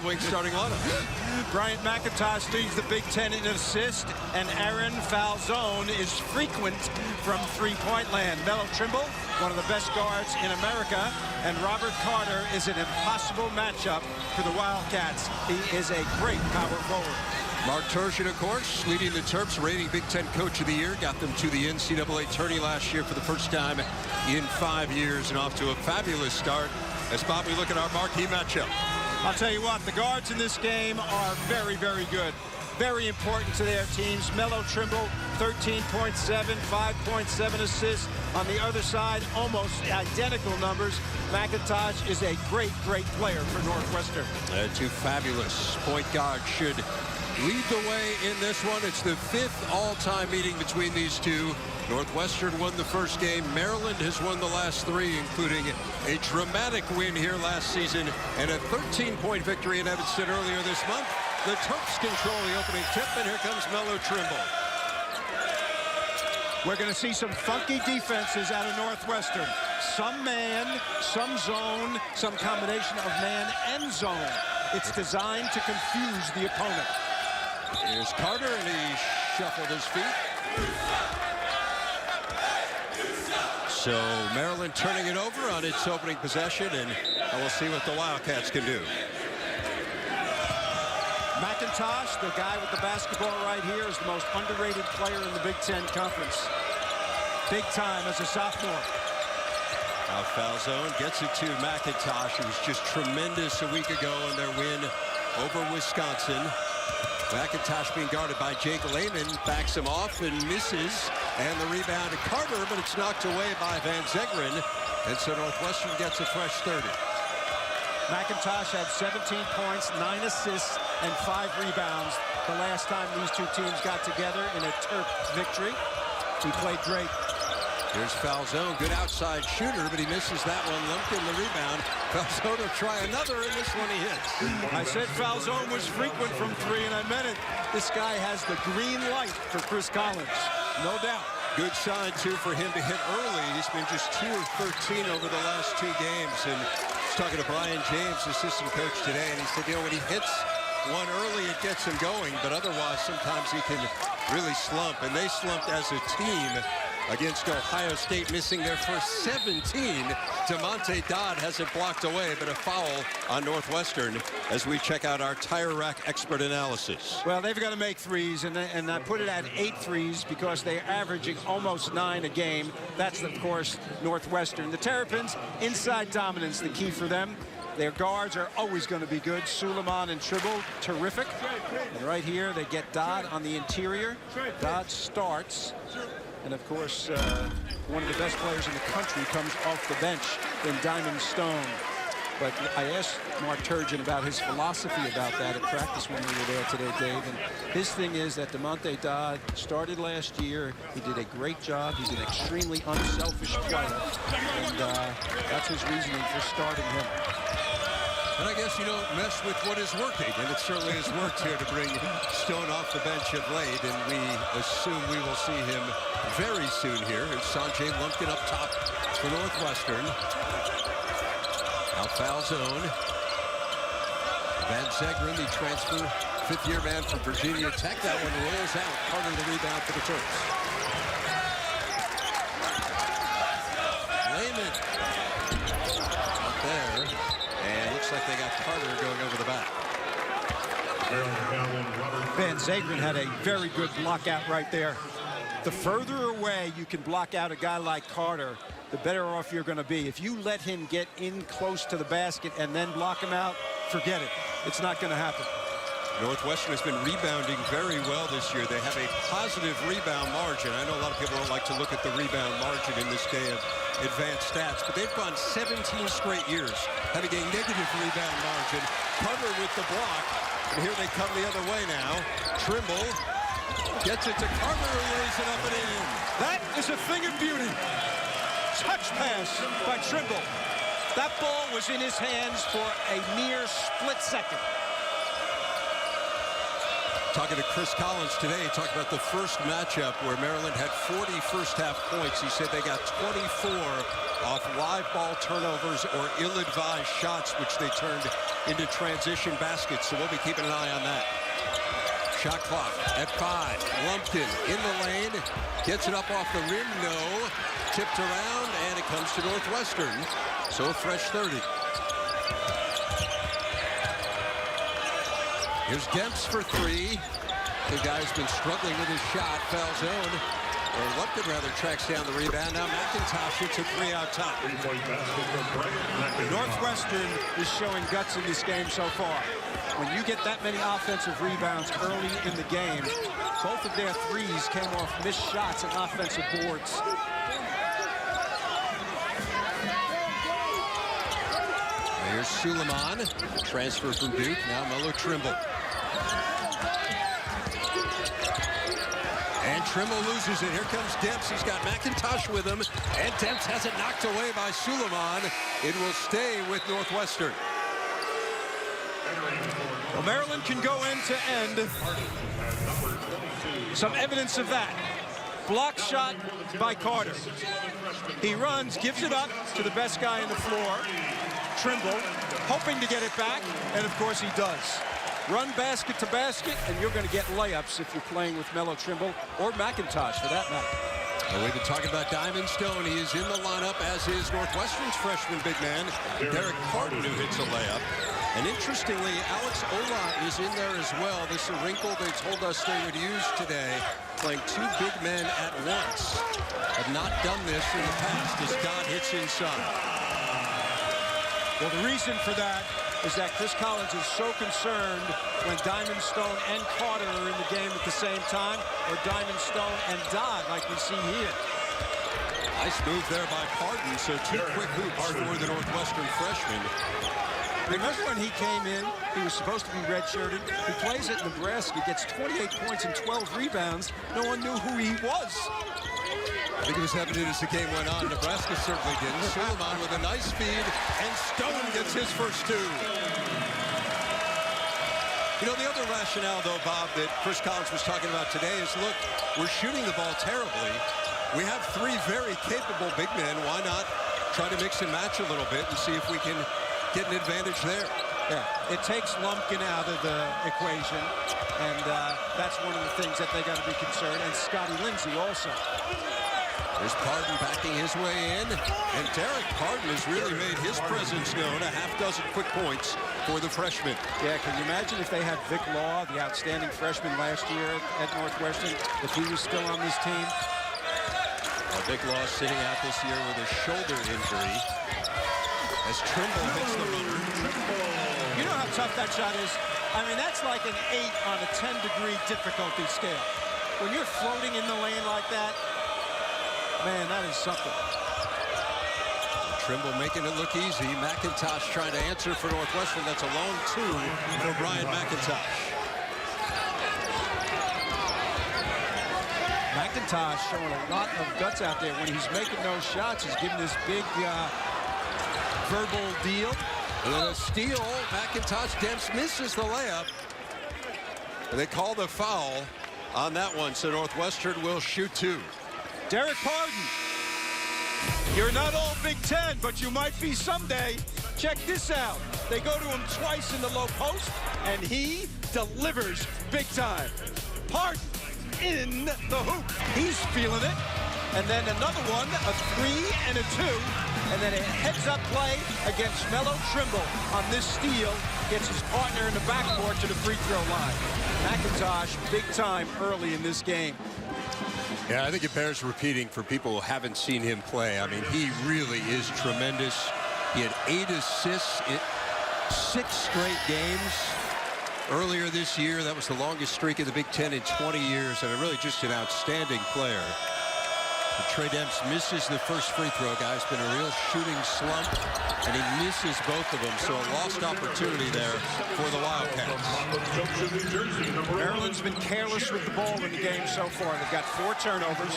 Wings starting lineup. Bryant McIntosh leads the Big Ten in assists, and Aaron Falzone is frequent from three-point land. Melo Trimble, one of the best guards in America, and Robert Carter is an impossible matchup for the Wildcats. He is a great power forward. Mark Turgeon, of course, leading the Terps, reigning Big Ten Coach of the Year. Got them to the NCAA tourney last year for the first time in 5 years, and off to a fabulous start. As Bob, we look at our marquee matchup. I'll tell you what, the guards in this game are very, very good. Very important to their teams. Melo Trimble, 13.7, 5.7 assists. On the other side, almost identical numbers. McIntosh is a great, great player for Northwestern. Two fabulous point guards should lead the way in this one. It's the 5th all-time meeting between these two. Northwestern won the first game. Maryland has won the last 3, including a dramatic win here last season and a 13-point victory in Evanston earlier this month. The Terps control the opening tip, and here comes Melo Trimble. We're going to see some funky defenses out of Northwestern. Some man, some zone, some combination of man and zone. It's designed to confuse the opponent. Here's Carter, and he shuffled his feet. So Maryland turning it over on its opening possession, and we'll see what the Wildcats can do. McIntosh, the guy with the basketball right here, is the most underrated player in the Big Ten Conference. Big time as a sophomore. Now Falzone gets it to McIntosh, who was just tremendous a week ago in their win over Wisconsin. McIntosh being guarded by Jake Lehman, backs him off and misses. And the rebound to Carter, but it's knocked away by Van Zegeren. And so Northwestern gets a fresh 30. McIntosh had 17 points, 9 assists, and 5 rebounds the last time these two teams got together in a Terp victory. He played great. Here's Falzone, good outside shooter, but he misses that one. Lumpkin the rebound. Falzone will try another, and this one he hits. I said Falzone was frequent from 3, and I meant it. This guy has the green light for Chris Collins, no doubt. Good sign, too, for him to hit early. He's been just 2 of 13 over the last 2 games. And he's talking to Brian James, assistant coach, today, and he said, you know, when he hits one early, it gets him going, but otherwise sometimes he can really slump. And they slumped as a team against Ohio State, missing their first 17. DeMonte Dodd has it blocked away, but a foul on Northwestern as we check out our tire rack expert analysis. Well, they've got to make threes, and I put it at 8 threes because they're averaging almost 9 a game. That's, of course, Northwestern. The Terrapins, inside dominance, the key for them. Their guards are always going to be good. Suleiman and Tribble, terrific. And right here, they get Dodd on the interior. Dodd starts. And, of course, one of the best players in the country comes off the bench in Diamond Stone. But I asked Mark Turgeon about his philosophy about that at practice when we were there today, Dave. And his thing is that DeMonte Dodd started last year. He did a great job. He's an extremely unselfish player. And that's his reasoning for starting him. And I guess you don't mess with what is working, and it certainly has worked here to bring Stone off the bench of late, and we assume we will see him very soon here. It's Sanjay Lumpkin up top for Northwestern. Now Falzone. Van Zegeren, the transfer, 5th-year man from Virginia Tech. That one rolls out. Carter the rebound for the Terps. Lehman up there. And looks like they got Carter going over the back. Van Zegeren had a very good block out right there. The further away you can block out a guy like Carter, the better off you're going to be. If you let him get in close to the basket and then block him out, forget it. It's not going to happen. Northwestern has been rebounding very well this year. They have a positive rebound margin. I know a lot of people don't like to look at the rebound margin in this day of advanced stats, but they've gone 17 straight years having a negative rebound margin. Carter with the block, and here they come the other way now. Trimble gets it to Carter, who lays it up and in. That is a thing of beauty. Touch pass by Trimble. That ball was in his hands for a mere split second. Talking to Chris Collins today, he talked about the first matchup where Maryland had 40 first-half points. He said they got 24 off live ball turnovers or ill-advised shots, which they turned into transition baskets, so we'll be keeping an eye on that. Shot clock at 5. Lumpkin in the lane, gets it up off the rim, no. Tipped around, and it comes to Northwestern. So a fresh 30. Here's Demps for 3. The guy's been struggling with his shot, foul zone. Or Lumpkin rather tracks down the rebound. Now McIntosh hits a 3 out top. Northwestern is showing guts in this game so far. When you get that many offensive rebounds early in the game, both of their threes came off missed shots and offensive boards. Here's Suleiman, transfer from Duke. Now Melo Trimble. And Trimble loses it. Here comes Demps. He's got McIntosh with him. And Demps has it knocked away by Suleiman. It will stay with Northwestern. Well, Maryland can go end to end. Some evidence of that. Block shot by Carter. He runs, gives it up to the best guy on the floor, Trimble, hoping to get it back, and of course he does. Run basket to basket, and you're going to get layups if you're playing with Melo Trimble or McIntosh, for that matter. Well, we've been talking about Diamond Stone. He is in the lineup, as is Northwestern's freshman big man, Derek Parton, who hits a layup. And interestingly, Alex Ola is in there as well. This is a wrinkle they told us they would use today, playing 2 big men at once. Have not done this in the past as Scott hits inside. Well, the reason for that is that Chris Collins is so concerned when Diamond Stone and Carter are in the game at the same time, or Diamond Stone and Dodd, like we see here. Nice move there by Parton, so 2 quick hoops for the Northwestern freshman. Remember when he came in, he was supposed to be redshirted. He plays at Nebraska, gets 28 points and 12 rebounds. No one knew who he was. I think it was evident as the game went on. Nebraska certainly didn't. Suleiman with a nice feed, and Stone gets his first 2. You know, the other rationale, though, Bob, that Chris Collins was talking about today is, look, we're shooting the ball terribly. We have 3 very capable big men. Why not try to mix and match a little bit and see if we can get an advantage there? Yeah, it takes Lumpkin out of the equation, and that's one of the things that they got to be concerned. And Scotty Lindsey also. There's Parton backing his way in, and Derek Parton has really made his presence known. A half dozen quick points for the freshman. Yeah, can you imagine if they had Vic Law, the outstanding freshman last year at Northwestern, if he was still on this team? Vic Law sitting out this year with a shoulder injury as Trimble hits the runner. You know how tough that shot is? I mean, that's like an 8 on a 10-degree difficulty scale. When you're floating in the lane like that, man, that is something. Trimble making it look easy. McIntosh trying to answer for Northwestern. That's a long 2 for Brian McIntosh. McIntosh showing a lot of guts out there. When he's making those shots, he's giving this big verbal deal. And then a steal. McIntosh. Demps misses the layup. And they call the foul on that one, so Northwestern will shoot 2. Derek Parton, you're not all Big Ten, but you might be someday. Check this out. They go to him twice in the low post, and he delivers big time. Parton in the hoop. He's feeling it. And then another one, a 3 and a 2. And then a heads-up play against Melo Trimble on this steal. Gets his partner in the backcourt to the free throw line. McIntosh, big time early in this game. Yeah, I think it bears repeating for people who haven't seen him play. I mean, he really is tremendous. He had 8 assists in 6 straight games. Earlier this year, that was the longest streak of the Big Ten in 20 years, and really just an outstanding player. But Trey Demps misses the first free throw, guys. Been a real shooting slump, and he misses both of them, so a lost opportunity there for the Wildcats. Maryland's been careless with the ball in the game so far. They've got 4 turnovers.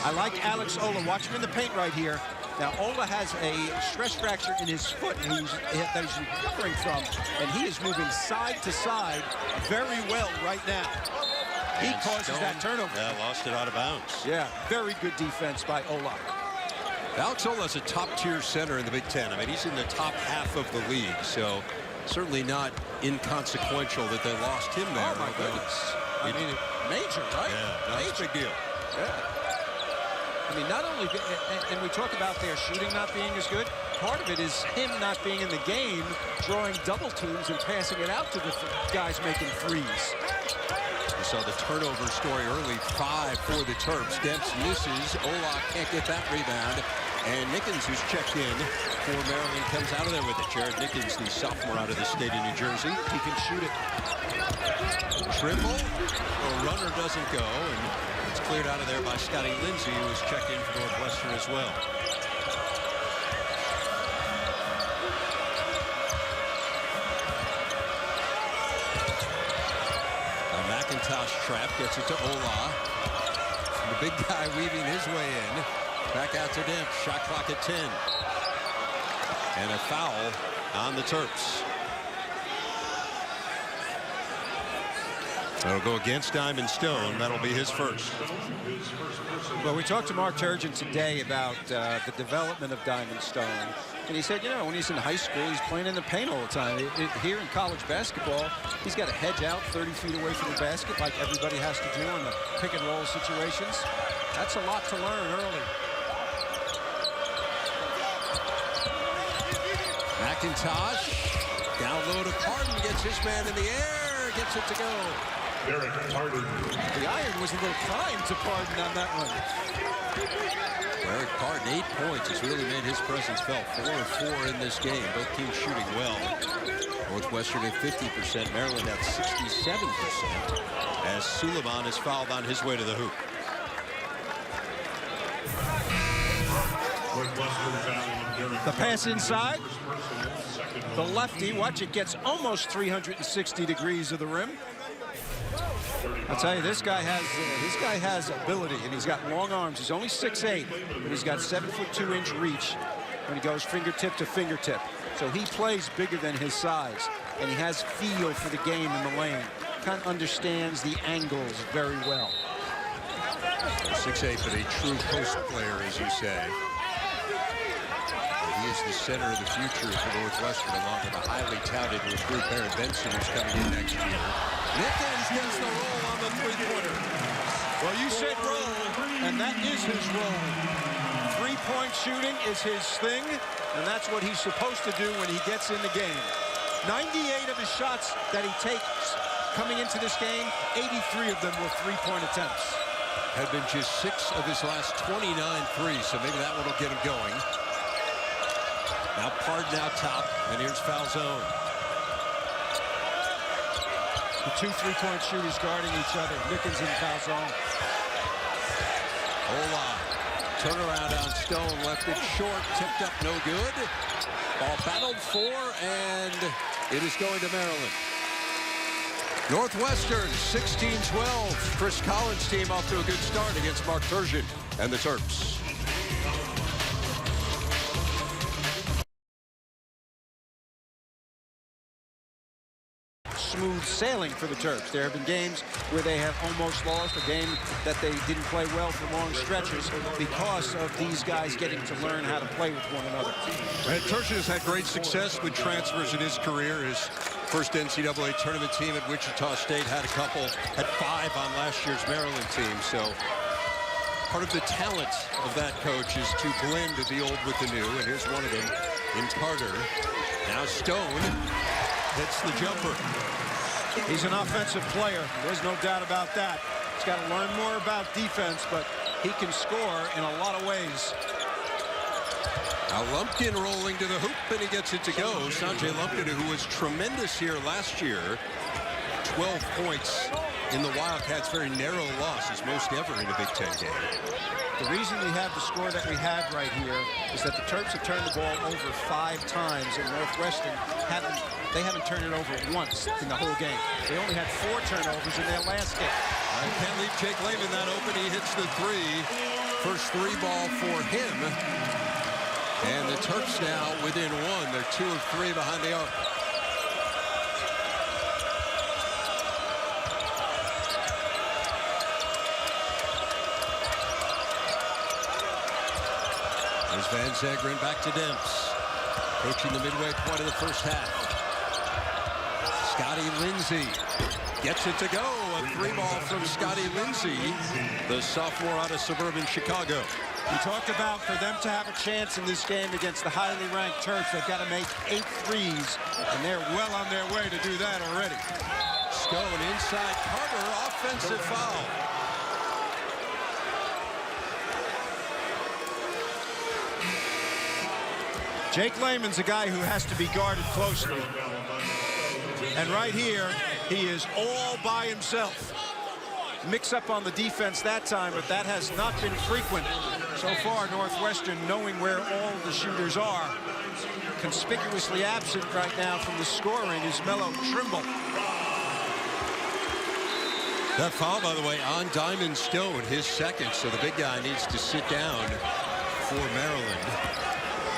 I like Alex Ola. Watch him in the paint right here. Now, Ola has a stress fracture in his foot that he's recovering from, and he is moving side to side very well right now. He causes that turnover. Yeah, lost it out of bounds. Yeah, very good defense by Ola. Alex Ola's a top-tier center in the Big Ten. I mean, he's in the top half of the league, so certainly not inconsequential that they lost him there. Oh, my goodness. I mean, major, right? Yeah, that's a big deal. Yeah. I mean, not only, and we talk about their shooting not being as good, part of it is him not being in the game, drawing double teams and passing it out to the guys making threes. We saw the turnover story early, 5 for the Terps. Demps misses. Ola can't get that rebound. And Nickens, who's checked in for Maryland, comes out of there with it. Jared Nickens, the sophomore out of the state of New Jersey. He can shoot it. Dribble. A runner doesn't go. And it's cleared out of there by Scotty Lindsey, who was checked in for Northwestern as well. McIntosh trap gets it to Ola. The big guy weaving his way in. Back out to Demps. Shot clock at 10. And a foul on the Terps. That'll go against Diamond Stone. That'll be his first. Well, we talked to Mark Turgeon today about the development of Diamond Stone. And he said, you know, when he's in high school, he's playing in the paint all the time. Here in college basketball, he's got to hedge out 30 feet away from the basket like everybody has to do in the pick and roll situations. That's a lot to learn early. McIntosh down low to Pardon, gets his man in the air, gets it to go. The iron was a little kind to Pardon on that one. Eric Pardon, 8 points, has really made his presence felt. 4 of 4 in this game. Both teams shooting well. Northwestern at 50%, Maryland at 67%, as Suleiman is fouled on his way to the hoop. The pass inside. The lefty, watch it, gets almost 360 degrees of the rim. I'll tell you, this guy has ability, and he's got long arms. He's only 6'8", but he's got 7'2" reach when he goes fingertip to fingertip. So he plays bigger than his size, and he has feel for the game in the lane. Kind of understands the angles very well. 6'8", but a true post player, as you say. He is the center of the future for Northwestern, along with a highly touted recruit, Barrett Benson, who's coming in next year. Nickens gets the roll on the three-pointer. Well, you said roll, and that is his roll. Three-point shooting is his thing, and that's what he's supposed to do when he gets in the game. 98 of his shots that he takes coming into this game, 83 of them were three-point attempts. Had been just 6 of his last 29 threes, so maybe that one will get him going. Now Pardon out top, and here's foul zone. The 2 three-point shooters guarding each other. Nickens in foul zone. Ola, turnaround on Stone, left it short, tipped up, no good. Ball battled for, and it is going to Maryland. Northwestern 16-12. Chris Collins' team off to a good start against Mark Turgeon and the Terps. Smooth sailing for the Terps. There have been games where they have almost lost, a game that they didn't play well for long stretches because of these guys getting to learn how to play with one another. And Turgeon has had great success with transfers in his career. His first NCAA tournament team at Wichita State had a couple, had 5 on last year's Maryland team. So part of the talent of that coach is to blend the old with the new. And here's one of them in Carter. Now Stone hits the jumper. He's an offensive player. There's no doubt about that. He's got to learn more about defense, but he can score in a lot of ways. Now Lumpkin rolling to the hoop, and he gets it to go. Sanjay Lumpkin, who was tremendous here last year. 12 points in the Wildcats' very narrow loss, his most ever in a Big Ten game. The reason we have the score that we have right here is that the Terps have turned the ball over 5 times, and Northwestern haven't turned it over once in the whole game. They only had 4 turnovers in their last game. I can't leave Jake Lehman that open. He hits the 3. First 3 ball for him. And the Terps now within 1. They're 2 of 3 behind the arc. There's Van Zegeren back to Demps. Approaching the midway point of the first half. Scotty Lindsey gets it to go. A 3-ball from Scotty Lindsey, the sophomore out of suburban Chicago. We talked about for them to have a chance in this game against the highly ranked Terps, they've got to make 8 threes, and they're well on their way to do that already. Scone inside Carter, offensive foul. Jake Layman's a guy who has to be guarded closely. And right here, he is all by himself. Mix up on the defense that time, but that has not been frequent so far. Northwestern knowing where all the shooters are. Conspicuously absent right now from the scoring is Melo Trimble. That foul, by the way, on Diamond Stone, his second, so the big guy needs to sit down for Maryland.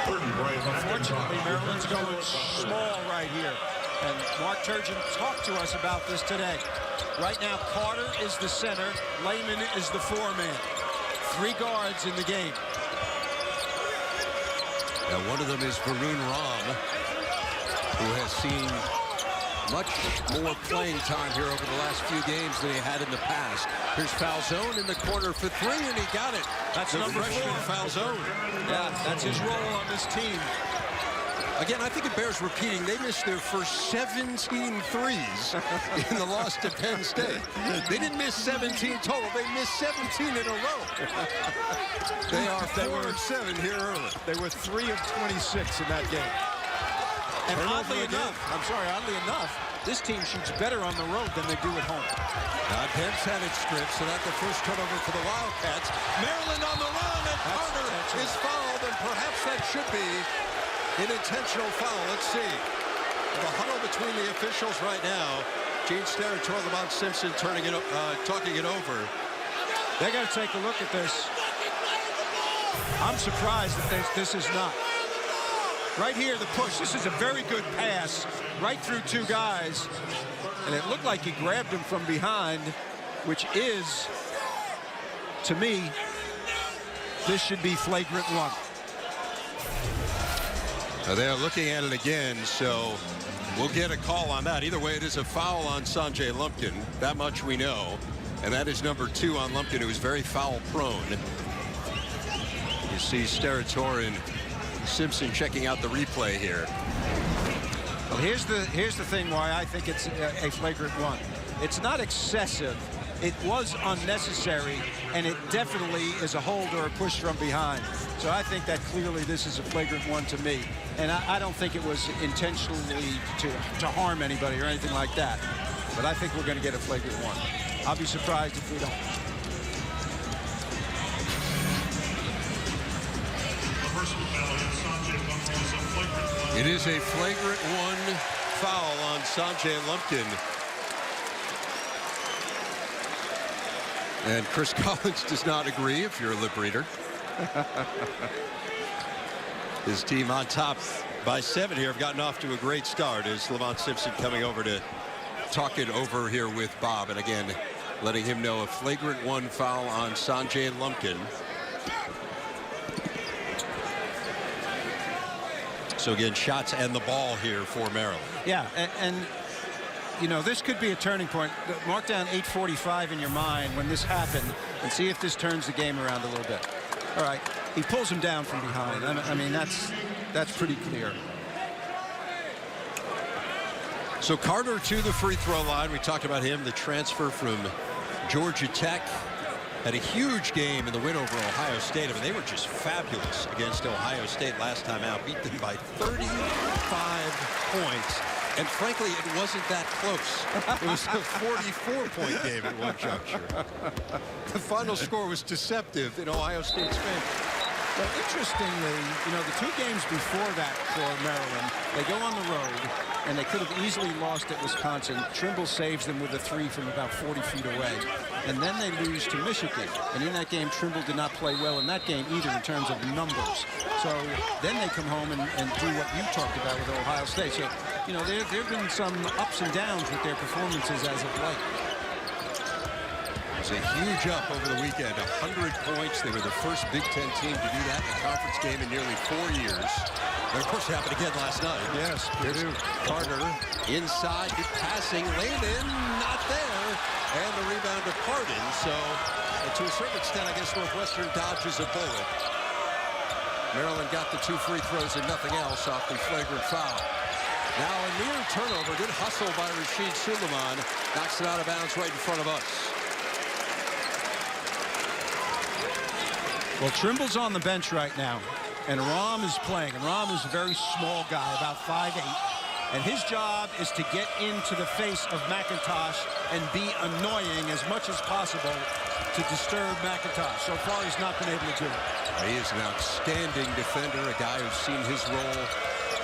Unfortunately, Maryland's going small right here. And Mark Turgeon talked to us about this today. Right now, Carter is the center. Layman is the 4-man. 3 guards in the game. Now, one of them is Varun Ram, who has seen much more playing time here over the last few games than he had in the past. Here's Falzone in the corner for 3, and he got it. That's the number 4. Falzone. Yeah, that's his role on this team. Again, I think it bears repeating. They missed their first 17 threes in the loss to Penn State. They didn't miss 17 total. They missed 17 in a row. They are 4 of 7 here early. They were 3 of 26 in that game. And oddly enough, this team shoots better on the road than they do at home. Demps had it stripped, so that's the first turnover for the Wildcats. Maryland on the run, and Carter is fouled, and perhaps that should be an intentional foul. Let's see. The huddle between the officials right now. Gene Steratore, Lamont Simpson talking it over. They got to take a look at this. I'm surprised that this is not. Right here, the push. This is a very good pass right through 2 guys. And it looked like he grabbed him from behind, which is, to me, this should be flagrant 1. Now they're looking at it again, so we'll get a call on that. Either way, it is a foul on Sanjay Lumpkin. That much we know. And that is number 2 on Lumpkin, who is very foul prone. You see Steratore and Simpson checking out the replay here. Well, here's the thing why I think it's a flagrant 1. It's not excessive. It was unnecessary, and it definitely is a hold or a push from behind. So I think that clearly this is a flagrant 1 to me. And I don't think it was intentionally to harm anybody or anything like that. But I think we're going to get a flagrant 1. I'll be surprised if we don't. It is a flagrant 1 foul on Sanjay Lumpkin. And Chris Collins does not agree, if you're a lip reader. His team on top by 7 here have gotten off to a great start as Lamont Simpson coming over to talk it over here with Bob. And again, letting him know a flagrant 1 foul on Sanjay Lumpkin. So again, shots and the ball here for Maryland. Yeah, and you know, this could be a turning point. Mark down 8:45 in your mind when this happened and see if this turns the game around a little bit. All right, he pulls him down from behind. I mean, that's pretty clear. So Carter to the free throw line. We talked about him, the transfer from Georgia Tech. Had a huge game in the win over Ohio State. I mean, they were just fabulous against Ohio State last time out. Beat them by 35 points. And frankly, it wasn't that close. It was a 44-point game at one juncture. The final score was deceptive in Ohio State's favor. Well, interestingly, you know, the 2 games before that for Maryland, they go on the road, and they could have easily lost at Wisconsin. Trimble saves them with a 3 from about 40 feet away. And then they lose to Michigan. And in that game, Trimble did not play well in that game either in terms of numbers. So then they come home and do what you talked about with Ohio State. So, you know, there have been some ups and downs with their performances as of late. was a huge up over the weekend, 100 points. They were the first Big Ten team to do that in a conference game in nearly 4 years. And of course, it happened again last night. Yes, here's Carter inside, good passing, Lehman not there, and the rebound to Pardon. So, to a certain extent, I guess Northwestern dodges a bullet. Maryland got the 2 free throws and nothing else off the flagrant foul. Now a near turnover, good hustle by Rashid Suleiman, knocks it out of bounds right in front of us. Well, Trimble's on the bench right now, and Rahm is playing. And Rahm is a very small guy, about 5'8", and his job is to get into the face of McIntosh and be annoying as much as possible to disturb McIntosh. So far, he's not been able to do it. He is an outstanding defender, a guy who's seen his role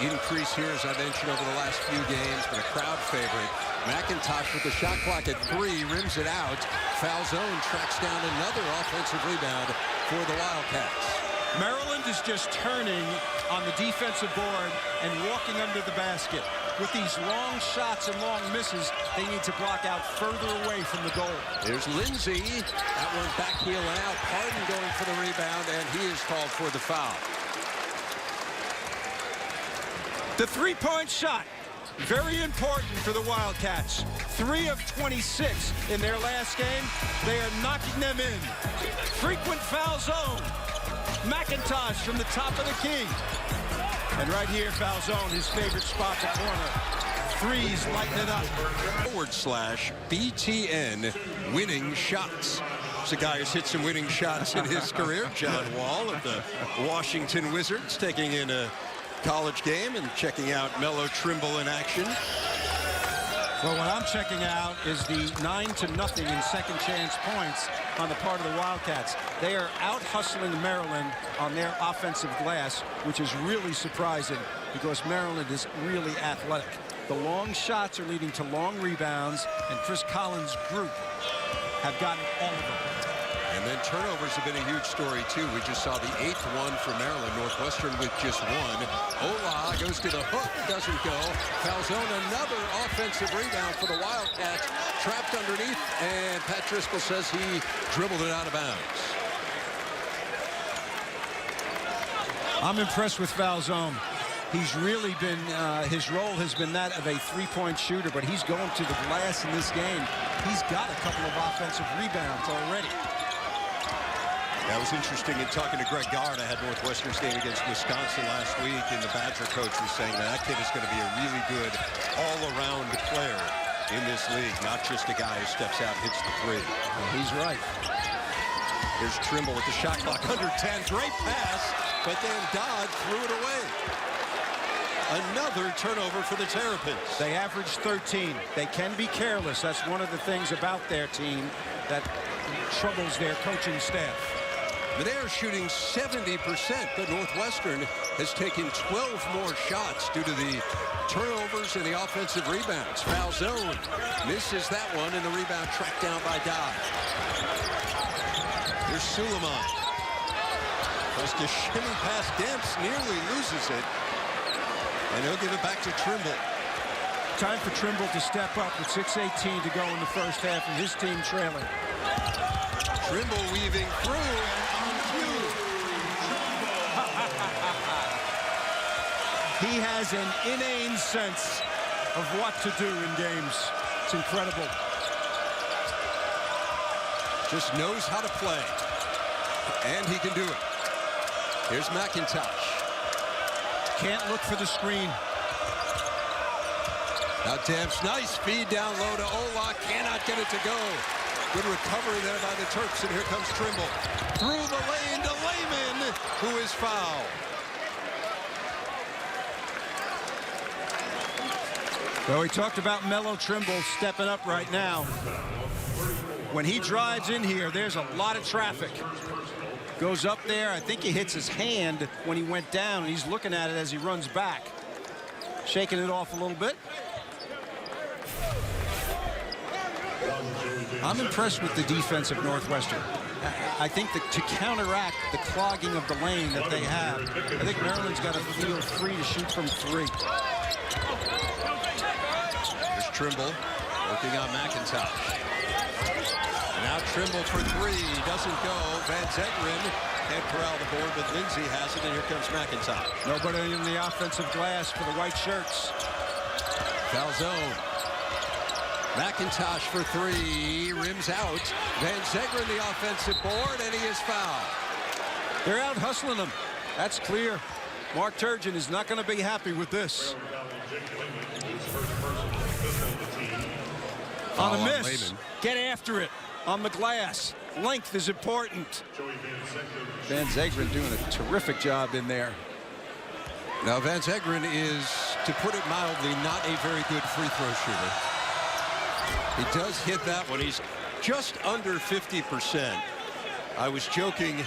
increase here, as I mentioned, over the last few games, but a crowd favorite. McIntosh with the shot clock at 3, rims it out. Foul zone tracks down another offensive rebound for the Wildcats. Maryland is just turning on the defensive board and walking under the basket. With these long shots and long misses, they need to block out further away from the goal. There's Lindsay. That one back heel and out. Pardon going for the rebound, and he is called for the foul. The three-point shot, very important for the Wildcats. 3 of 26 in their last game. They are knocking them in. Frequent foul zone. McIntosh from the top of the key. And right here, foul zone, his favorite spot, the corner. Threes lighten it up. /BTN winning shots. It's a guy who's hit some winning shots in his career. John Wall of the Washington Wizards, taking in a college game and checking out Melo Trimble in action. Well, what I'm checking out is the 9-0 in second chance points on the part of the Wildcats. They are out hustling Maryland on their offensive glass, which is really surprising because Maryland is really athletic. The long shots are leading to long rebounds, and Chris Collins' group have gotten all of them. And then turnovers have been a huge story, too. We just saw the 8th one for Maryland. Northwestern with just 1. Ola goes to the hook, doesn't go. Foul zone, another offensive rebound for the Wildcats. Trapped underneath, and Pat Driscoll says he dribbled it out of bounds. I'm impressed with foul zone. He's really been, his role has been that of a three-point shooter, but he's going to the glass in this game. He's got a couple of offensive rebounds already. That was interesting in talking to Greg Gard. I had Northwestern's game against Wisconsin last week, and the Badger coach was saying that kid is going to be a really good all-around player in this league, not just a guy who steps out and hits the 3. Well, he's right. Here's Trimble with the shot clock under 10. Great pass, but then Dodd threw it away. Another turnover for the Terrapins. They average 13. They can be careless. That's one of the things about their team that troubles their coaching staff. They are shooting 70%, but Northwestern has taken 12 more shots due to the turnovers and the offensive rebounds. Foul zone, misses that one, and the rebound tracked down by Dodd. Here's Suleiman. Tries to shimmy past Demps, nearly loses it. And he'll give it back to Trimble. Time for Trimble to step up with 6:18 to go in the first half, and his team trailing. Trimble weaving through, and on cue. He has an inane sense of what to do in games. It's incredible. Just knows how to play. And he can do it. Here's McIntosh. Can't look for the screen. Now Demps, nice feed down low to Ola. Cannot get it to go. Good recovery there by the Terps, and here comes Trimble. Through the lane to Lehman, who is fouled. Well, we talked about Melo Trimble stepping up right now. When he drives in here, there's a lot of traffic. Goes up there. I think he hits his hand when he went down, and he's looking at it as he runs back. Shaking it off a little bit. I'm impressed with the defense of Northwestern. I think that to counteract the clogging of the lane that they have, I think Maryland's got to feel free to shoot from 3. Here's Trimble. Working on McIntosh. And now Trimble for three. Doesn't go. Van Zegeren can't corral the board, but Lindsay has it, and here comes McIntosh. Nobody in the offensive glass for the white shirts. Foul zone. McIntosh for three. Rims out. Van Zegeren the offensive board, and he is fouled. They're out hustling him. That's clear. Mark Turgeon is not going to be happy with this. On a miss. Get after it. On the glass. Length is important. Van Zegeren doing a terrific job in there. Now Van Zegeren is, to put it mildly, not a very good free throw shooter. He does hit that one. He's just under 50%. I was joking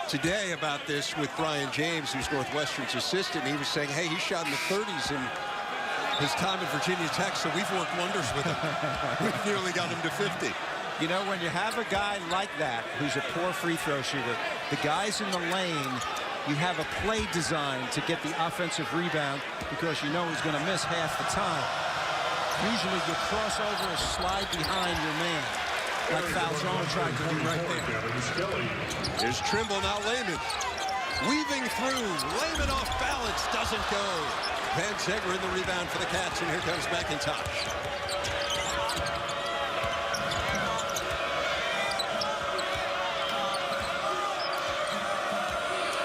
today about this with Brian James, who's Northwestern's assistant. He was saying, hey, he shot in the 30s in his time at Virginia Tech, so we've worked wonders with him. We've nearly got him to 50. You know, when you have a guy like that who's a poor free throw shooter, the guys in the lane, you have a play designed to get the offensive rebound because you know he's going to miss half the time. Usually you cross over or slide behind your man, like Falzone tried to do right there. Here's Trimble, now Lehman. Weaving through. Lehman off balance, doesn't go. Van Zegeren the rebound for the Cats, and here comes McIntosh.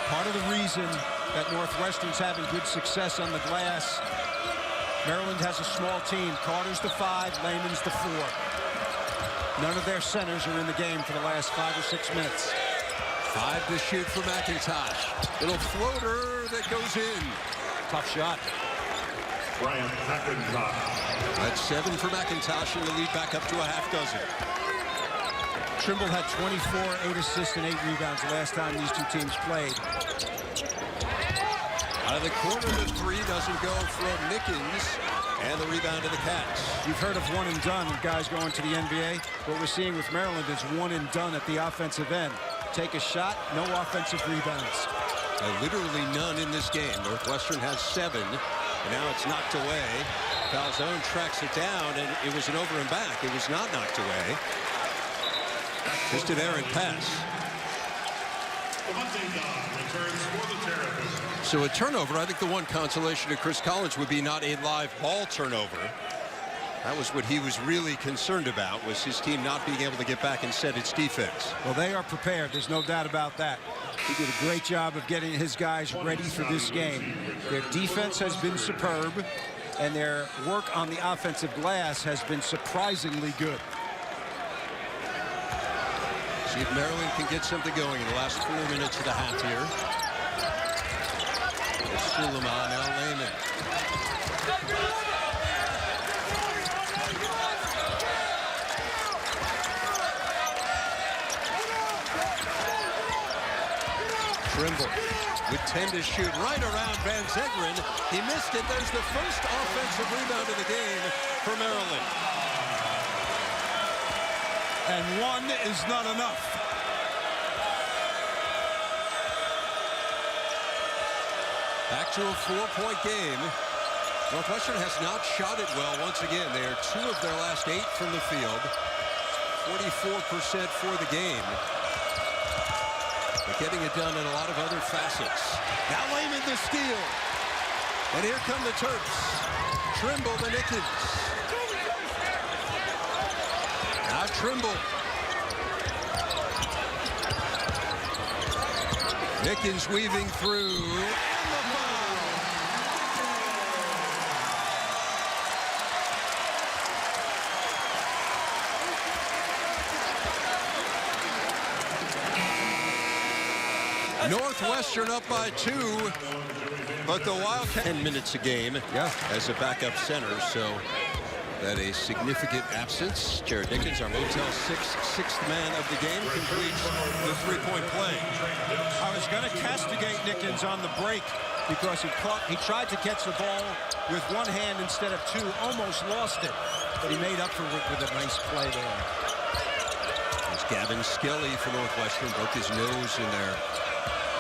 Part of the reason that Northwestern's having good success on the glass, Maryland has a small team. Carter's the 5, Lehman's the 4. None of their centers are in the game for the last 5 or 6 minutes. 5 to shoot for McIntosh. Little floater that goes in. Tough shot. That's 7 for McIntosh, and the lead back up to a half dozen. Trimble had 24, 8 assists, and 8 rebounds the last time these two teams played. Out of the corner, the 3 doesn't go from Nickens, and the rebound to the Cats. You've heard of one and done with guys going to the NBA. What we're seeing with Maryland is one and done at the offensive end. Take a shot, no offensive rebounds. Literally none in this game. Northwestern has 7, and now it's knocked away. Falzone tracks it down, and it was an over and back. It was not knocked away. Just an errant pass. So a turnover. I think the one consolation to Chris Collins would be not a live ball turnover. That was what he was really concerned about, was his team not being able to get back and set its defense. Well, they are prepared. There's no doubt about that. He did a great job of getting his guys ready for this game. Their defense has been superb, and their work on the offensive glass has been surprisingly good. See if Maryland can get something going in the last 4 minutes of the half here. Suleiman, now Lehman. Trimble with 10 to shoot right around Van Zegeren. He missed it. There's the first offensive rebound of the game for Maryland. And one is not enough. Back to a 4-point game. Northwestern has not shot it well once again. They are 2 of their last 8 from the field. 44% for the game. But getting it done in a lot of other facets. Now Lehman the steal. And here come the Terps. Trimble the Nickens. Now Trimble. Nickens weaving through. Northwestern up by 2, but the Wildcats 10 minutes a game as a backup center, so that a significant absence. Jared Nickens, our Motel 6 sixth man of the game, completes the 3-point play. I was going to castigate Nickens on the break because he tried to catch the ball with one hand instead of 2, almost lost it, but he made up for it with a nice play there. There's Gavin Skelly for Northwestern, broke his nose in there.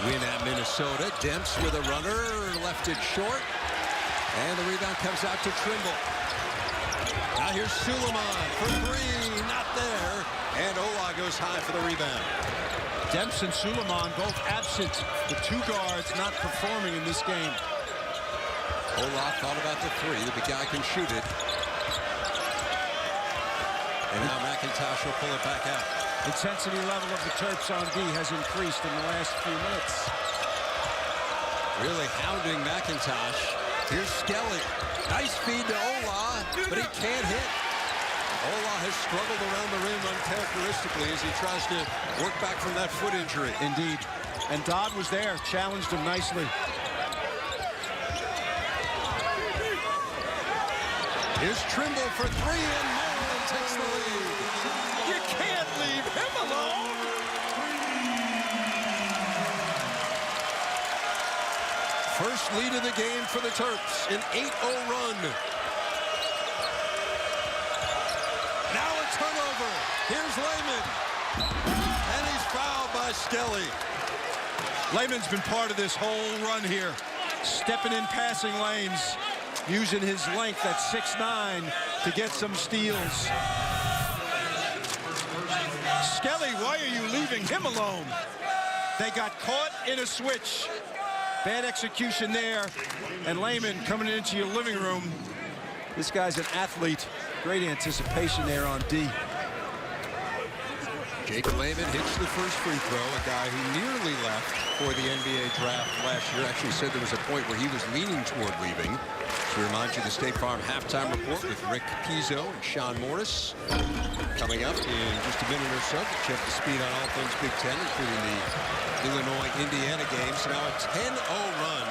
Win at Minnesota. Demps with a runner, left it short. And the rebound comes out to Trimble. Now here's Suleiman for three, not there. And Ola goes high for the rebound. Demps and Suleiman both absent. The two guards not performing in this game. Ola thought about the three. The big guy can shoot it. And now McIntosh will pull it back out. Intensity level of the Terps on D has increased in the last few minutes. Really hounding McIntosh. Here's Skelly. Nice feed to Ola, but he can't hit. Ola has struggled around the rim uncharacteristically as he tries to work back from that foot injury. Indeed. And Dodd was there, challenged him nicely. Here's Trimble for three, and Maryland takes the lead. You can't leave him alone. First lead of the game for the Terps, an 8-0 run. Now a turnover. Here's Lehman. And he's fouled by Skelly. Lehman's been part of this whole run here. Stepping in passing lanes, using his length at 6'9" to get some steals. Skelly, why are you leaving him alone? They got caught in a switch. Bad execution there. And Lehman coming into your living room. This guy's an athlete. Great anticipation there on D. Jacob Lehman hits the first free throw, a guy who nearly left for the NBA draft last year. Actually said there was a point where he was leaning toward leaving. To remind you, the State Farm halftime report with Rick Pizzo and Sean Morris coming up in just a minute or so to check the speed on all things Big Ten, including the Illinois-Indiana games. Now a 10-0 run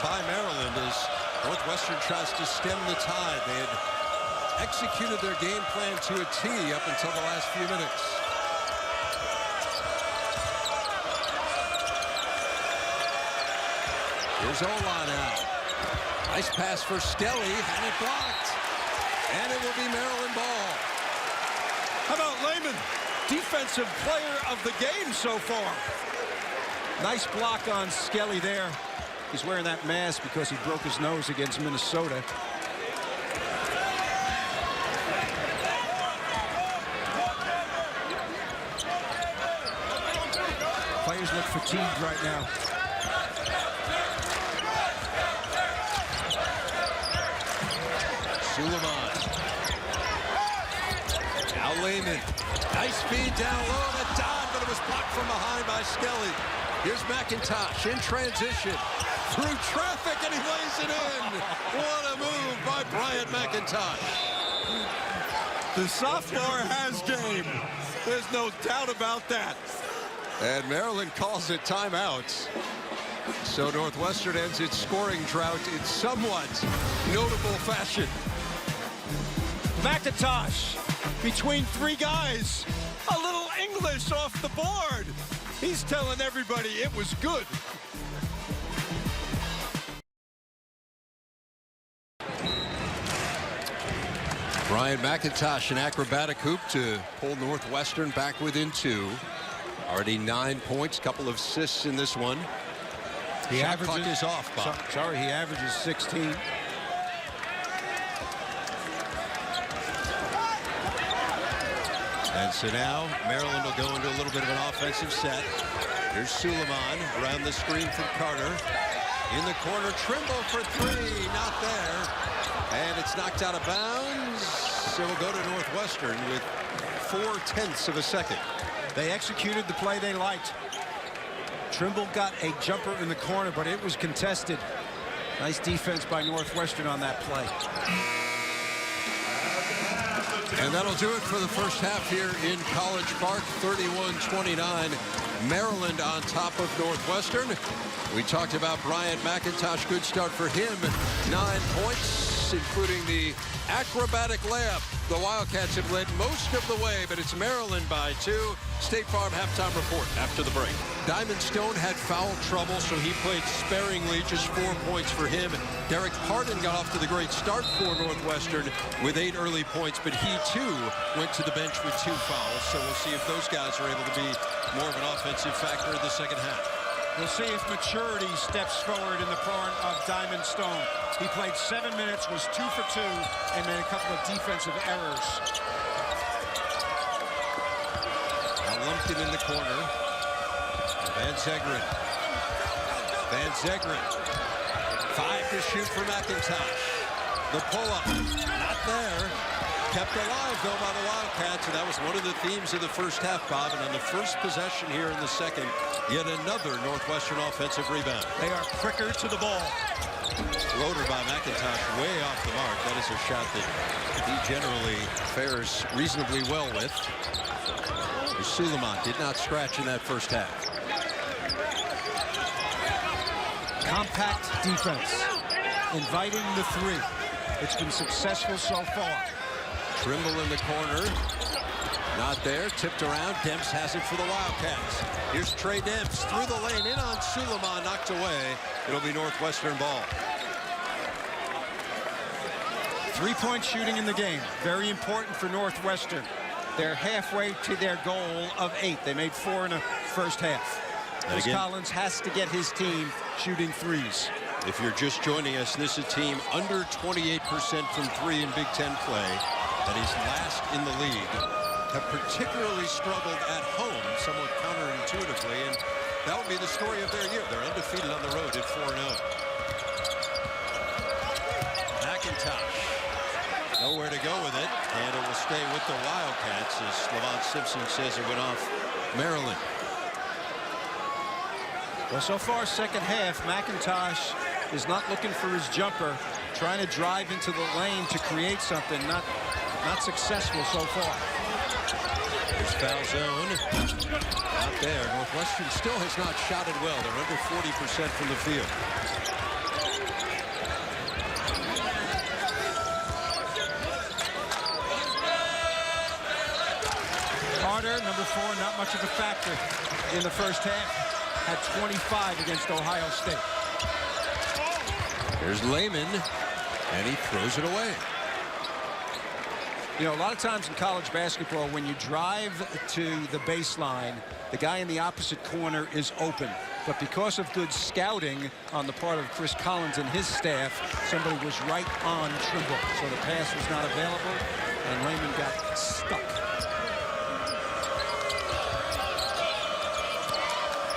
by Maryland as Northwestern tries to stem the tide. They had executed their game plan to a T up until the last few minutes. Here's Ola now. Nice pass for Skelly, and it blocked. And it will be Maryland ball. How about Lehman? Defensive player of the game so far. Nice block on Skelly there. He's wearing that mask because he broke his nose against Minnesota. Players look fatigued right now. Suleiman. Now Lehman. Nice feed down low. That dive, but it was blocked from behind by Skelly. Here's McIntosh in transition. Through traffic, and he lays it in. What a move by Bryant McIntosh. The sophomore has game. There's no doubt about that. And Maryland calls it timeout. So Northwestern ends its scoring drought in somewhat notable fashion. McIntosh between three guys. A little English off the board. He's telling everybody it was good. Bryant McIntosh, an acrobatic hoop to pull Northwestern back within two. Already 9 points, couple of assists in this one. He Shot averages, clock is off, Bob. Sorry, he averages 16. And so now Maryland will go into a little bit of an offensive set. Here's Suleiman around the screen from Carter. In the corner, Trimble for three, not there. And it's knocked out of bounds. So we'll go to Northwestern with 0.4 of a second. They executed the play they liked. Trimble got a jumper in the corner, but it was contested. Nice defense by Northwestern on that play. And that'll do it for the first half here in College Park. 31-29. Maryland on top of Northwestern. We talked about Bryant McIntosh. Good start for him. 9 points, including the acrobatic layup. The Wildcats have led most of the way, but it's Maryland by 2. State Farm halftime report after the break. Diamond Stone had foul trouble, so he played sparingly, just 4 points for him. Derek Harden got off to the great start for Northwestern with 8 early points, but he too went to the bench with 2 fouls. So we'll see if those guys are able to be more of an offensive factor in the second half. We'll see if maturity steps forward in the form of Diamond Stone. He played 7 minutes, was 2 for 2, and made a couple of defensive errors. Now Lumpkin in the corner. Van Zegeren. Van Zegeren. 5 to shoot for McIntosh. The pull-up, not there. Kept alive, though, by the Wildcats, and that was one of the themes of the first half, Bob. And on the first possession here in the second, yet another Northwestern offensive rebound. They are quicker to the ball. Floater by McIntosh, way off the mark. That is a shot that he generally fares reasonably well with. Suleiman did not scratch in that first half. Compact defense, inviting the three. It's been successful so far. Trimble in the corner. Not there. Tipped around. Demps has it for the Wildcats. Here's Trey Demps through the lane. In on Suleiman. Knocked away. It'll be Northwestern ball. 3-point shooting in the game. Very important for Northwestern. They're halfway to their goal of 8. They made 4 in the first half. Chris Collins has to get his team shooting threes. If you're just joining us, this is a team under 28% from 3 in Big Ten play. That is last in the league. Have particularly struggled at home, somewhat counterintuitively, and that will be the story of their year. They're undefeated on the road at 4-0. McIntosh, nowhere to go with it, and it will stay with the Wildcats, as Levon Simpson says it went off Maryland. Well, so far, second half, McIntosh is not looking for his jumper, trying to drive into the lane to create something. Not successful so far. There's foul zone. Not there. Northwestern still has not shot it well. They're under 40% from the field. Carter, number 4, not much of a factor in the first half. Had 25 against Ohio State. There's Lehman, and he throws it away. You know, a lot of times in college basketball, when you drive to the baseline, the guy in the opposite corner is open. But because of good scouting on the part of Chris Collins and his staff, somebody was right on Trimble. So the pass was not available, and Lehman got stuck.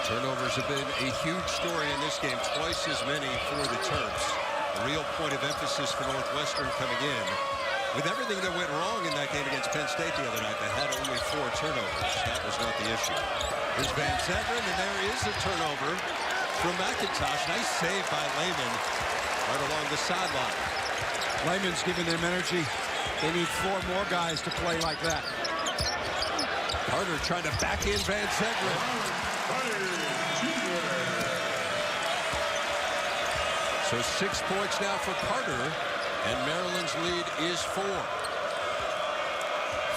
Turnovers have been a huge story in this game, twice as many for the Terps. A real point of emphasis for Northwestern coming in. With everything that went wrong in that game against Penn State the other night, they had only 4 turnovers. That was not the issue. Here's Van Zegeren, and there is a turnover from McIntosh. Nice save by Lehman right along the sideline. Lehman's giving them energy. They need 4 more guys to play like that. Carter trying to back in Van Zegeren. So 6 points now for Carter, and Maryland's lead is 4.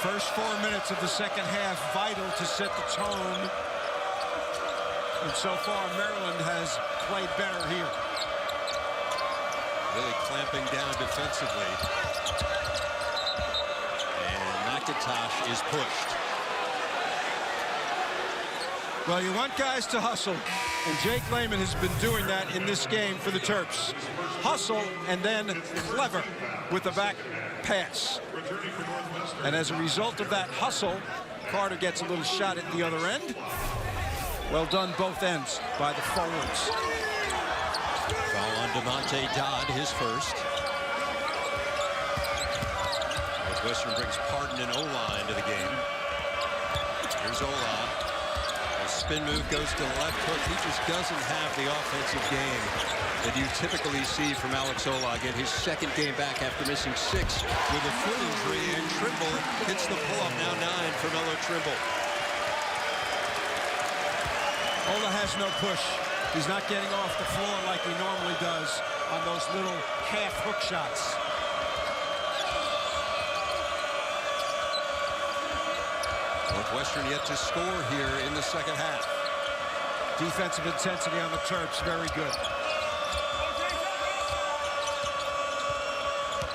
First 4 minutes of the second half, vital to set the tone. And so far, Maryland has played better here. Really clamping down defensively. And McIntosh is pushed. Well, you want guys to hustle, and Jake Lehman has been doing that in this game for the Terps. Hustle and then clever with the back pass. And as a result of that hustle, Carter gets a little shot at the other end. Well done both ends by the forwards. Foul on DeMonte Dodd, his first. Northwestern brings Pardon and Ola into the game. Here's Ola. Spin move goes to the left hook. He just doesn't have the offensive game that you typically see from Alex Ola. Again, his second game back after missing 6 with a foot injury, and Trimble hits the pull-up, now 9 for Melo Trimble. Ola has no push. He's not getting off the floor like he normally does on those little half hook shots. Northwestern yet to score here in the second half. Defensive intensity on the Terps, very good.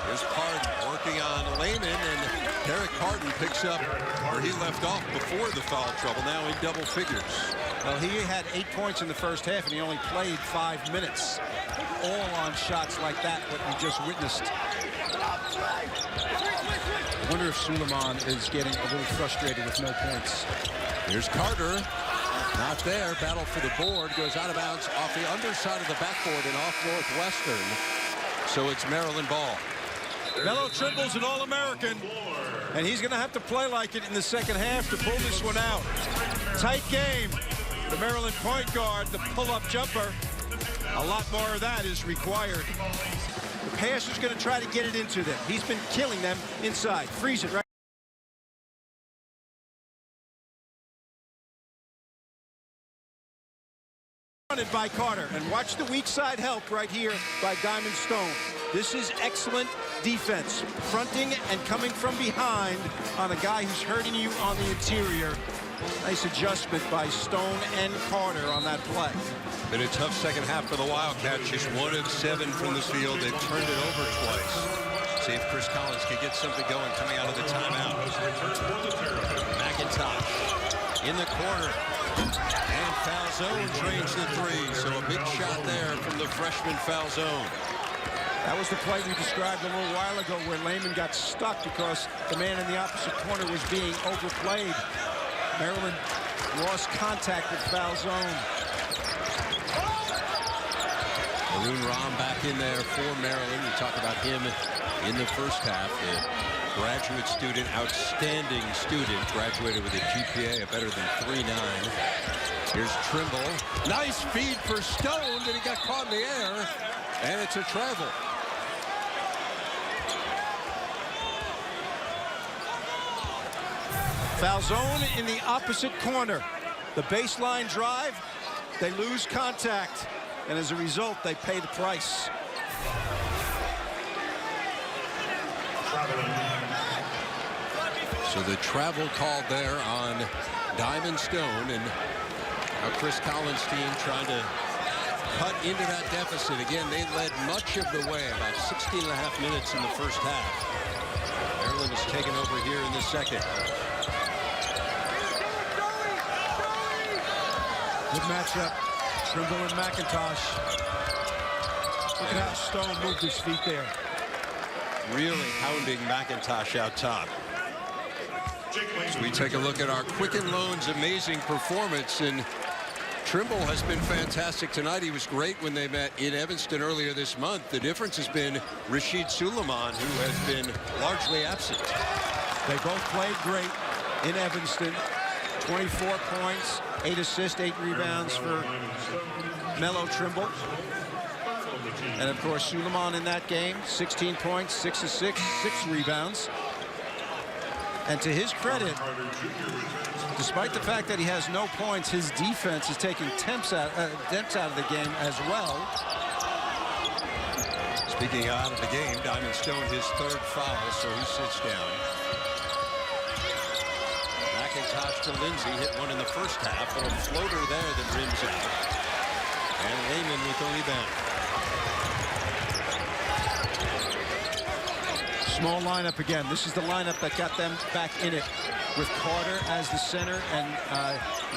Here's Pardon working on Lehman, and Derek Pardon picks up where he left off before the foul trouble, now in double figures. Well, he had 8 points in the first half, and he only played 5 minutes. All on shots like that, what we just witnessed. I wonder if Suleiman is getting a little frustrated with no points. Here's Carter. Not there. Battle for the board. Goes out of bounds off the underside of the backboard and off Northwestern. So it's Maryland ball. Melo Trimble's an All-American, and he's going to have to play like it in the second half to pull this one out. Tight game. The Maryland point guard, the pull-up jumper. A lot more of that is required. The passer's going to try to get it into them. He's been killing them inside. Freeze it right. By Carter, and watch the weak side help right here by Diamond Stone. This is excellent defense, fronting and coming from behind on a guy who's hurting you on the interior. Nice adjustment by Stone and Carter on that play. Been a tough second half for the Wildcats. Just 1 of 7 from the field. They've turned it over twice. See if Chris Collins can get something going coming out of the timeout. McIntosh in the corner. And Falzone drains the 3. So a big shot there from the freshman Falzone. That was the play we described a little while ago where Lehman got stuck because the man in the opposite corner was being overplayed. Maryland lost contact with Falzone. Maroon Rom back in there for Maryland. We talked about him in the first half. A graduate student, outstanding student, graduated with a GPA of better than 3.9. Here's Trimble. Nice feed for Stone, but he got caught in the air, and it's a travel. Falzone in the opposite corner. The baseline drive, they lose contact, and as a result, they pay the price. So the travel called there on Diamond Stone, and now Chris Collins' team trying to cut into that deficit. Again, they led much of the way, about 16 and a half minutes in the first half. Maryland has taken over here in the second. Good matchup. Trimble and McIntosh. Look at how Stone moved his feet there. Really hounding McIntosh out top. So we take a look at our Quicken Loans amazing performance, and Trimble has been fantastic tonight. He was great when they met in Evanston earlier this month. The difference has been Rashid Suleiman, who has been largely absent. They both played great in Evanston. 24 points, 8 assists, 8 rebounds for Melo Trimble. And of course, Suleiman in that game, 16 points, 6 assists, 6 rebounds. And to his credit, despite the fact that he has no points, his defense is taking dents out of the game as well. Speaking out of the game, Diamond Stone his 3rd foul, so he sits down. McIntosh to Lindsay, hit one in the first half, but a floater there that rims out. And Lehman with the rebound. Small lineup again. This is the lineup that got them back in it, with Carter as the center and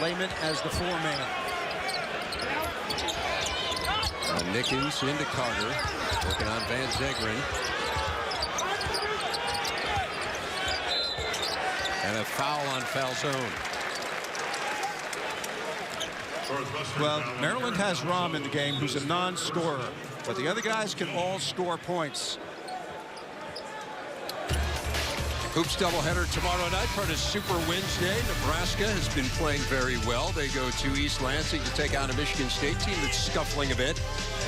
Lehman as the 4-man. Nickens into Carter, working on Van Zegeren. And a foul on Falzone. Well, Maryland has Rom in the game, who's a non-scorer, but the other guys can all score points. Hoops doubleheader tomorrow night, part of Super Wednesday. Nebraska has been playing very well. They go to East Lansing to take on a Michigan State team that's scuffling a bit.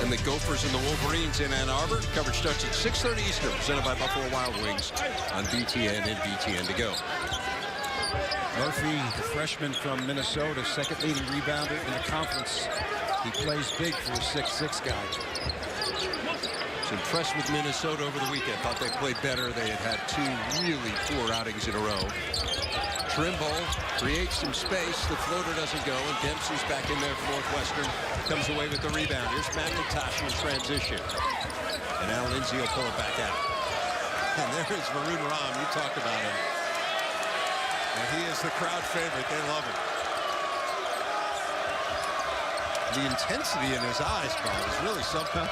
And the Gophers and the Wolverines in Ann Arbor. Coverage starts at 6:30 Eastern, presented by Buffalo Wild Wings on BTN and BTN to go. Murphy, the freshman from Minnesota, 2nd leading rebounder in the conference. He plays big for a 6'6" guy. Impressed with Minnesota over the weekend. Thought they played better. They had 2 really poor outings in a row. Trimble creates some space. The floater doesn't go, and Dempsey's back in there for Northwestern. Comes away with the rebound. Here's McIntosh in transition. And now Lindsay will pull it back out. And there's Maroon Rom. You talked about him. And he is the crowd favorite. They love him. The intensity in his eyes, Bob, is really something.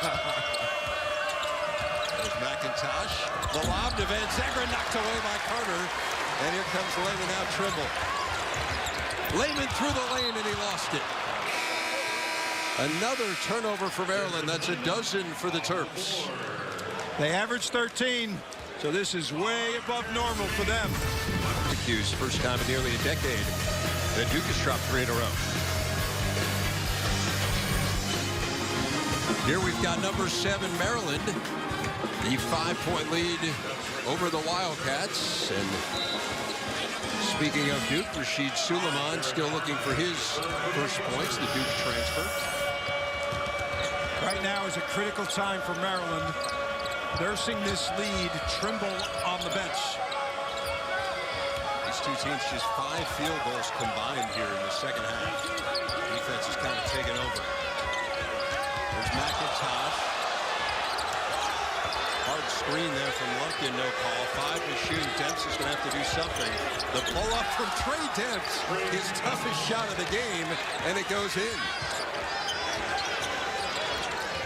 There's McIntosh. The lob to Van Zegeren, knocked away by Carter. And here comes Layman out, Trimble. Layman through the lane, and he lost it. Another turnover for Maryland. That's a dozen for the Terps. They averaged 13, so this is way above normal for them. Accused, first time in nearly a decade that Duke has dropped 3 in a row. Here we've got number 7, Maryland. The 5-point lead over the Wildcats. And speaking of Duke, Rashid Suleiman still looking for his first points, the Duke transfer. Right now is a critical time for Maryland. Nursing this lead, Trimble on the bench. These two teams just 5 field goals combined here in the second half. Defense is kind of taken over. There's McIntosh. Hard screen there from Lumpkin, no call. 5 to shoot. Demps is going to have to do something. The pull-up from Trey Demps, his toughest shot of the game, and it goes in.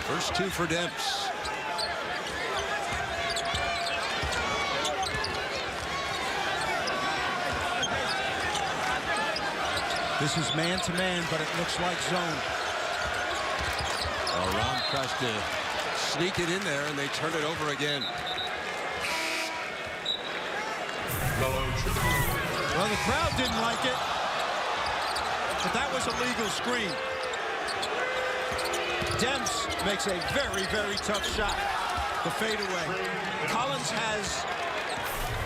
First 2 for Demps. This is man-to-man, but it looks like zone. Ram tries to sneak it in there, and they turn it over again. Well, the crowd didn't like it, but that was a legal screen. Demps makes a very, very tough shot. The fadeaway. Collins has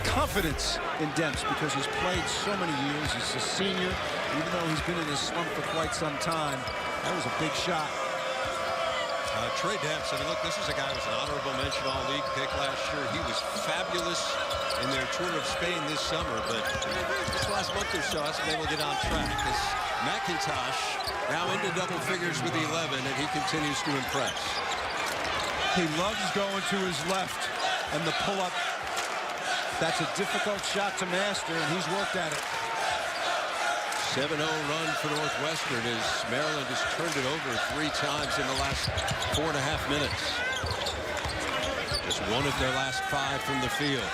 confidence in Demps because he's played so many years. He's a senior, even though he's been in this slump for quite some time. That was a big shot. Trey Demps, I mean, look, this is a guy who was an honorable mention all-league pick last year. He was fabulous in their tour of Spain this summer, but this last month or so hasn't been able to get on track. As McIntosh now into double figures with 11, and he continues to impress. He loves going to his left, and the pull-up. That's a difficult shot to master, and he's worked at it. 7-0 run for Northwestern as Maryland has turned it over 3 times in the last 4.5 minutes. Just one of their last 5 from the field.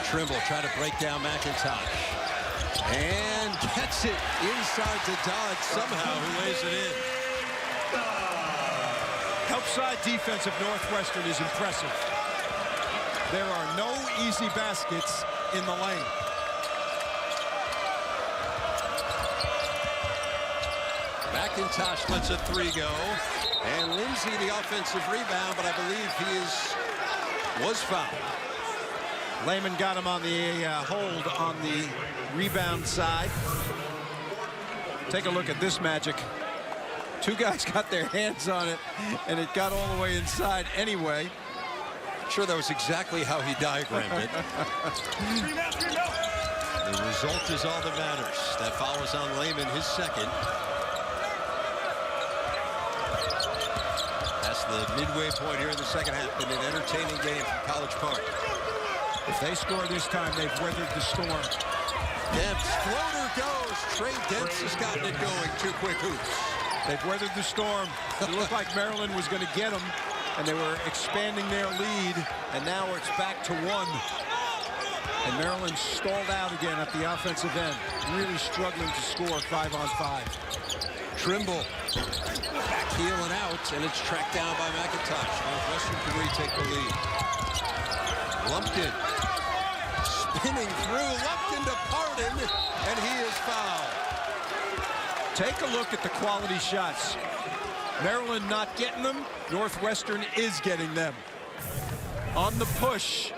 Trimble trying to break down McIntosh. And gets it inside to Dodd somehow, who lays it in. Help side defense of Northwestern is impressive. There are no easy baskets in the lane. McIntosh lets a 3 go. And Lindsay the offensive rebound, but I believe he was fouled. Layman got him on the hold on the rebound side. Take a look at this magic. 2 guys got their hands on it, and it got all the way inside anyway. I'm sure that was exactly how he diagrammed it. The result is all that matters. That foul is on Layman, his second. That's the midway point here in the second half. Been an entertaining game from College Park. If they score this time, they've weathered the storm. Demps, floater goes. Trey Demps has gotten it going. 2 quick hoops. They've weathered the storm. It looked like Maryland was going to get them, and they were expanding their lead, and now it's back to 1. And Maryland stalled out again at the offensive end, really struggling to score 5-on-5. Trimble back heeling out, and it's tracked down by McIntosh. Northwestern can retake the lead. Lumpkin spinning through. Lumpkin to Pardon, and he is fouled. Take a look at the quality shots. Maryland not getting them. Northwestern is getting them. On the push,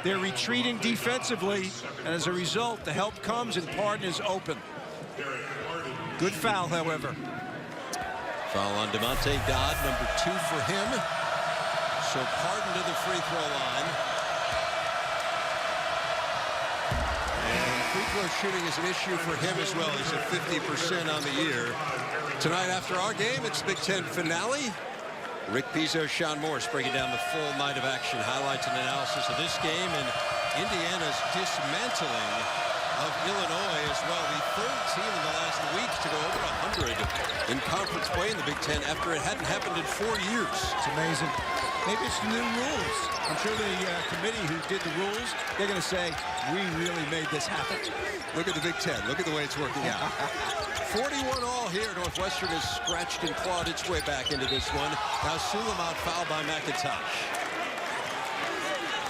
they're retreating defensively, and as a result, the help comes and Pardon is open. Good foul, however. Foul on Demonte Dodd, number 2 for him. So Pardon to the free throw line. And free throw shooting is an issue for him as well. He's at 50% on the year. Tonight after our game, it's Big Ten finale. Rick Pizzo, Sean Morris breaking down the full night of action, highlights and analysis of this game, and Indiana's dismantling of Illinois as well. The third team in the last week to go over 100 in conference play in the Big Ten after it hadn't happened in 4 years. It's amazing. Maybe it's the new rules. I'm sure the committee who did the rules, they're going to say, we really made this happen. Look at the Big Ten. Look at the way it's working out. 41 all here. Northwestern has scratched and clawed its way back into this one. Now Suleiman fouled by McIntosh.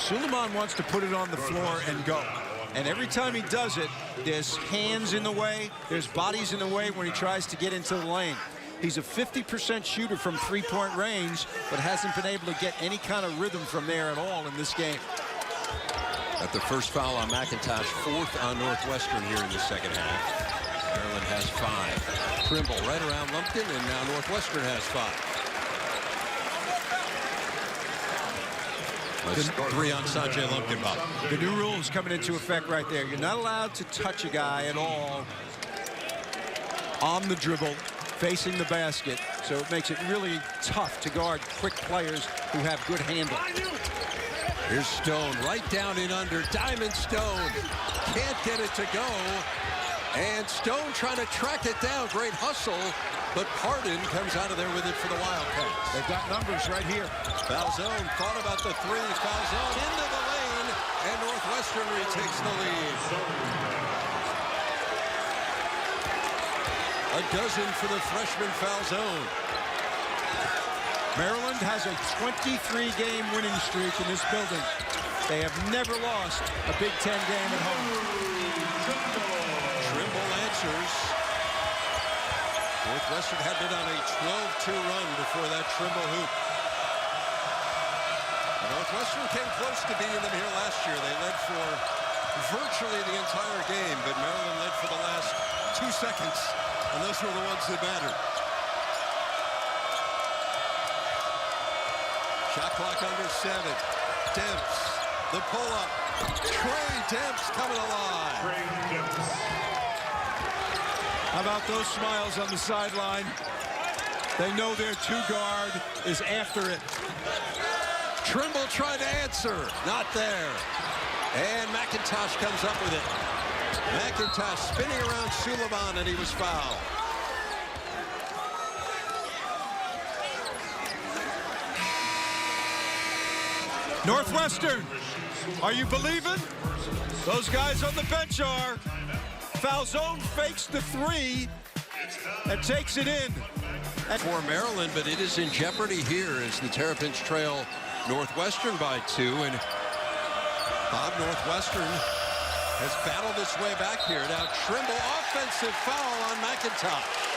Suleiman wants to put it on the floor and go. And every time he does it, there's hands in the way, there's bodies in the way when he tries to get into the lane. He's a 50% shooter from three-point range, but hasn't been able to get any kind of rhythm from there at all in this game. At the first foul on McIntosh, fourth on Northwestern here in the second half. Maryland has 5. Trimble right around Lumpkin, and now Northwestern has 5. That's 3 on Sanjay Lumpkin, Bob. The new rules coming into effect right there. You're not allowed to touch a guy at all on the dribble, facing the basket, so it makes it really tough to guard quick players who have good handle. Here's Stone right down in under. Diamond Stone can't get it to go, and Stone trying to track it down. Great hustle, but Pardon comes out of there with it for the Wildcats. They've got numbers right here. Falzone thought about the 3. Falzone into the lane, and Northwestern retakes the lead. A dozen for the freshman Falzone. Maryland has a 23-game winning streak in this building. They have never lost a Big Ten game at home. Trimble answers. Northwestern had been on a 12-2 run before that Trimble hoop. Northwestern came close to beating them here last year. They led for virtually the entire game, but Maryland led for the last 2 seconds, and those were the ones that mattered. Shot clock under 7. Demps, the pull-up. Trey Demps coming alive. How about those smiles on the sideline? They know their 2 guard is after it. Trimble tried to answer. Not there. And McIntosh comes up with it. McIntosh spinning around Suleiman, and he was fouled. Northwestern, are you believing? Those guys on the bench are. Falzone fakes the 3 and takes it in. For Maryland, but it is in jeopardy here as the Terrapins trail Northwestern by 2. And Bob, Northwestern has battled its way back here. Now Trimble, offensive foul on McIntosh.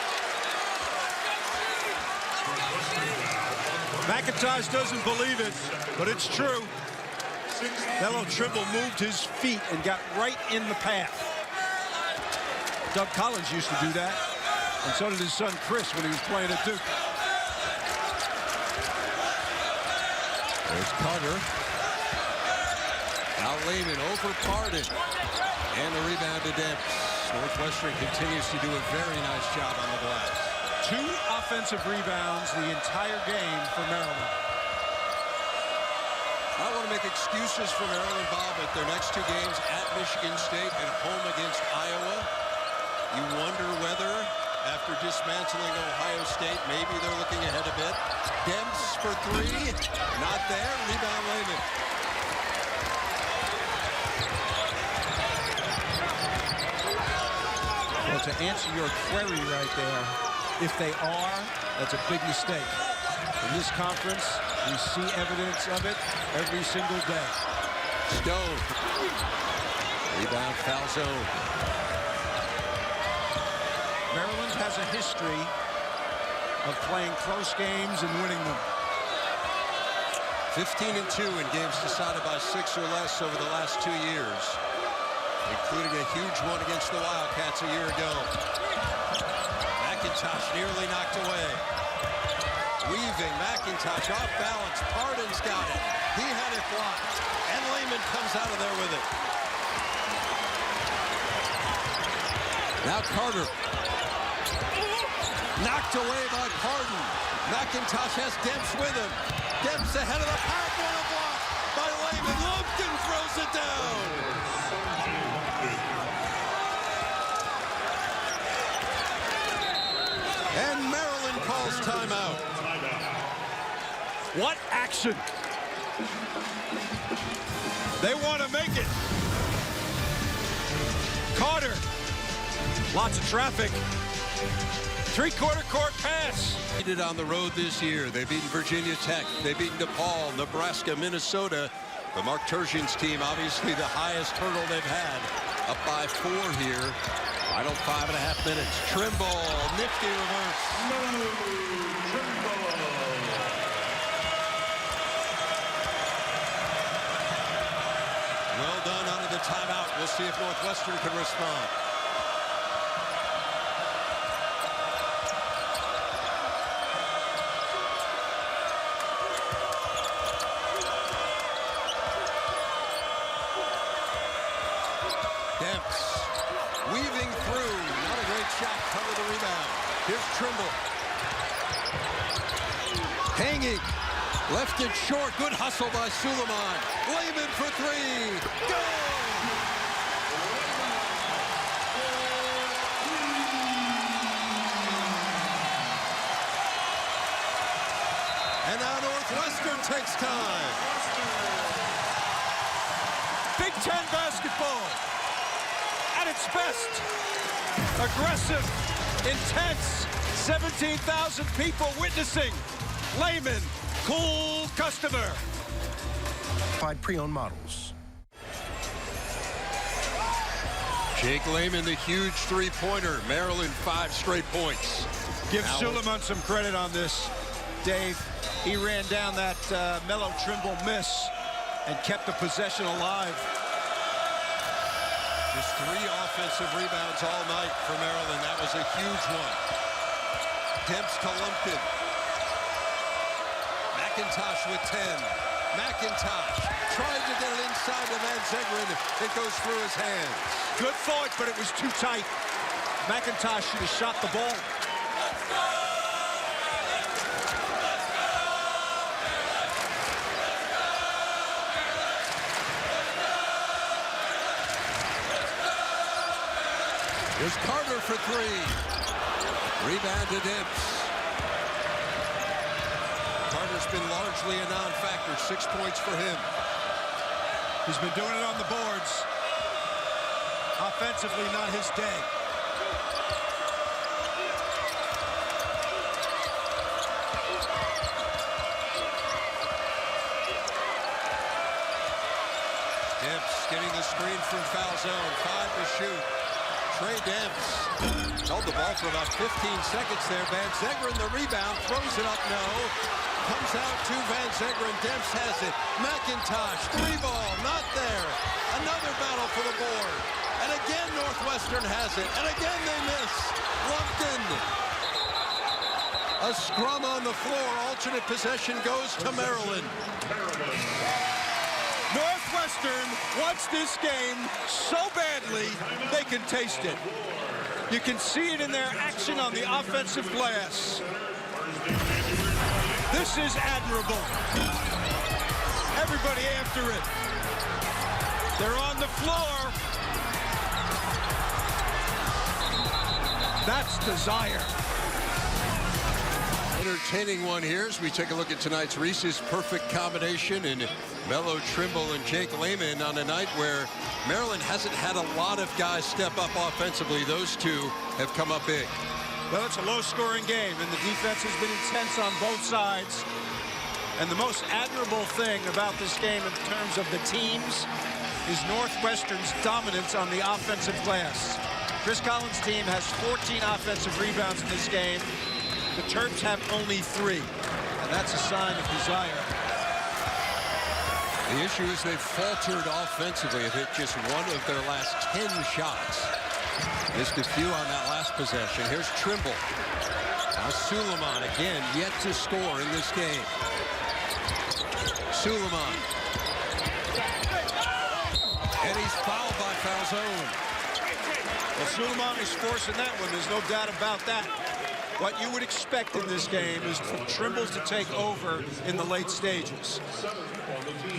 McIntosh doesn't believe it, but it's true. That little Trimble moved his feet and got right in the path. Doug Collins used to do that, and so did his son Chris when he was playing at Duke. There's Carter. Now Lehman over Pardon. And the rebound to Demps. Northwestern continues to do a very nice job on the glass. 2 offensive rebounds the entire game for Maryland. I don't want to make excuses for Maryland, Bob, but their next 2 games at Michigan State and home against Iowa. You wonder whether, after dismantling Ohio State, maybe they're looking ahead a bit. Demps for 3. Not there. Rebound Lehman. Well, to answer your query right there, if they are, that's a big mistake. In this conference, we see evidence of it every single day. Stone. Rebound Falzone. Maryland has a history of playing close games and winning them. 15-2 in games decided by 6 or less over the last 2 years, including a huge one against the Wildcats a year ago. McIntosh nearly knocked away. Weaving, McIntosh off balance. Pardon's got it. He had it blocked. And Lehman comes out of there with it. Now Carter. Knocked away by Pardon. McIntosh has Demps with him. Demps ahead of the pack. What a block by Lehman. Lumpkin throws it down. timeout. What action! They want to make it. Carter. Lots of traffic. Three-quarter court pass. Did on the road this year. They've beaten Virginia Tech. They've beaten DePaul, Nebraska, Minnesota. The Mark Turgeon's team, obviously the highest hurdle they've had. Up by 4 here. Final 5.5 minutes. Trimble, nifty reverse. Well done out of the timeout. We'll see if Northwestern can respond. Demps weaving through. Not a great shot. Cover the rebound. Here's Trimble. Hanging. Left it short. Good hustle by Suleiman. Layman for 3. Go! And now Northwestern takes time. Big Ten basketball at its best. Aggressive, intense, 17,000 people witnessing. Layman, cool customer. Pre-owned models. Jake Layman, the huge three-pointer. Maryland 5 straight points. Give Suleiman some credit on this, Dave. He ran down that Melo Trimble miss and kept the possession alive. Just 3 offensive rebounds all night for Maryland. That was a huge one. Demps to Lumpkin. McIntosh with 10. McIntosh tried to get it inside to Van Zegeren. It goes through his hands. Good thought, but it was too tight. McIntosh should have shot the ball. Here's Carter for 3. Rebound to Demps. Carter's been largely a non-factor. 6 points for him. He's been doing it on the boards. Offensively, not his day. Demps getting the screen from foul zone. 5 to shoot. Trey Demps held the ball for about 15 seconds there. Van Zegeren the rebound, throws it up, no. Comes out to Van Zegeren. Demps has it. McIntosh, 3 ball, not there. Another battle for the board. And again Northwestern has it. And again they miss. Lumpkin. A scrum on the floor. Alternate possession goes to Maryland. Northwestern wants this game so badly they can taste it. You can see it in their action on the offensive glass. This is admirable. Everybody after it. They're on the floor. That's desire. Entertaining one here as we take a look at tonight's Reese's perfect combination in Melo Trimble and Jake Layman on a night where Maryland hasn't had a lot of guys step up offensively. Those two have come up big. Well, it's a low-scoring game, and the defense has been intense on both sides. And the most admirable thing about this game in terms of the teams is Northwestern's dominance on the offensive glass. Chris Collins' team has 14 offensive rebounds in this game. The Terps have only 3, and that's a sign of desire. The issue is they've faltered offensively. They've hit just 1 of their last 10 shots. Missed a few on that last possession. Here's Trimble. Now Suleiman again, yet to score in this game. Suleiman. And he's fouled by Falzone. Well, Suleiman is forcing that one. There's no doubt about that. What you would expect in this game is for Trimble to take over in the late stages.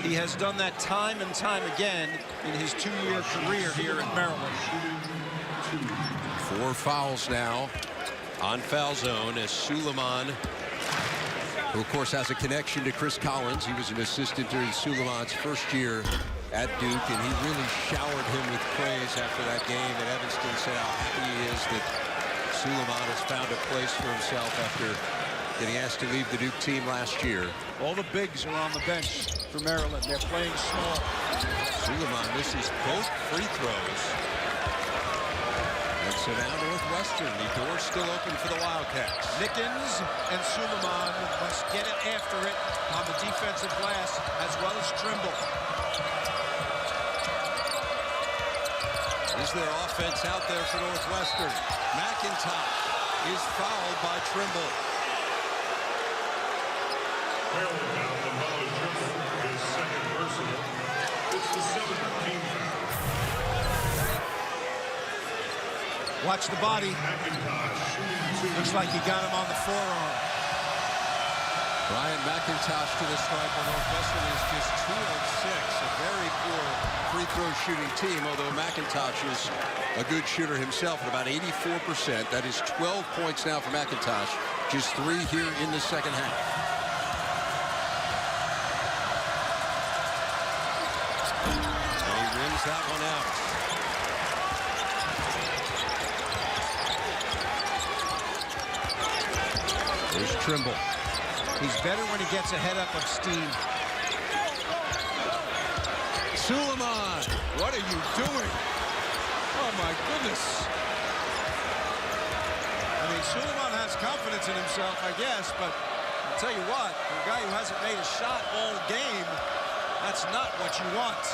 He has done that time and time again in his 2-year career here at Maryland. 4 fouls now on Falzone as Suleiman who of course has a connection to Chris Collins. He was an assistant during Suleiman's first year at Duke, and he really showered him with praise after that game at Evanston. Said how happy he is that Suleiman has found a place for himself after getting asked to leave the Duke team last year. All the bigs are on the bench for Maryland. They're playing small. Suleiman misses both free throws. And so now Northwestern, the door's still open for the Wildcats. Nickens and Suleiman must get it after it on the defensive glass, as well as Trimble. Is there offense out there for Northwestern? McIntosh is fouled by Trimble. Maryland now the foul is Trimble, his second personal. It's the 7th team foul. Watch the body. McIntosh shooting 2. Looks like he got him on the forearm. Brian McIntosh to the stripe for Northwestern is just 2 of 6. A very poor free throw shooting team, although McIntosh is a good shooter himself at about 84%. That is 12 points now for McIntosh. Just 3 here in the second half. And he rims that one out. There's Trimble. He's better when he gets a head up of steam. Suleiman, what are you doing? Oh my goodness. I mean, Suleiman has confidence in himself, I guess, but I'll tell you what, for a guy who hasn't made a shot all game, that's not what you want.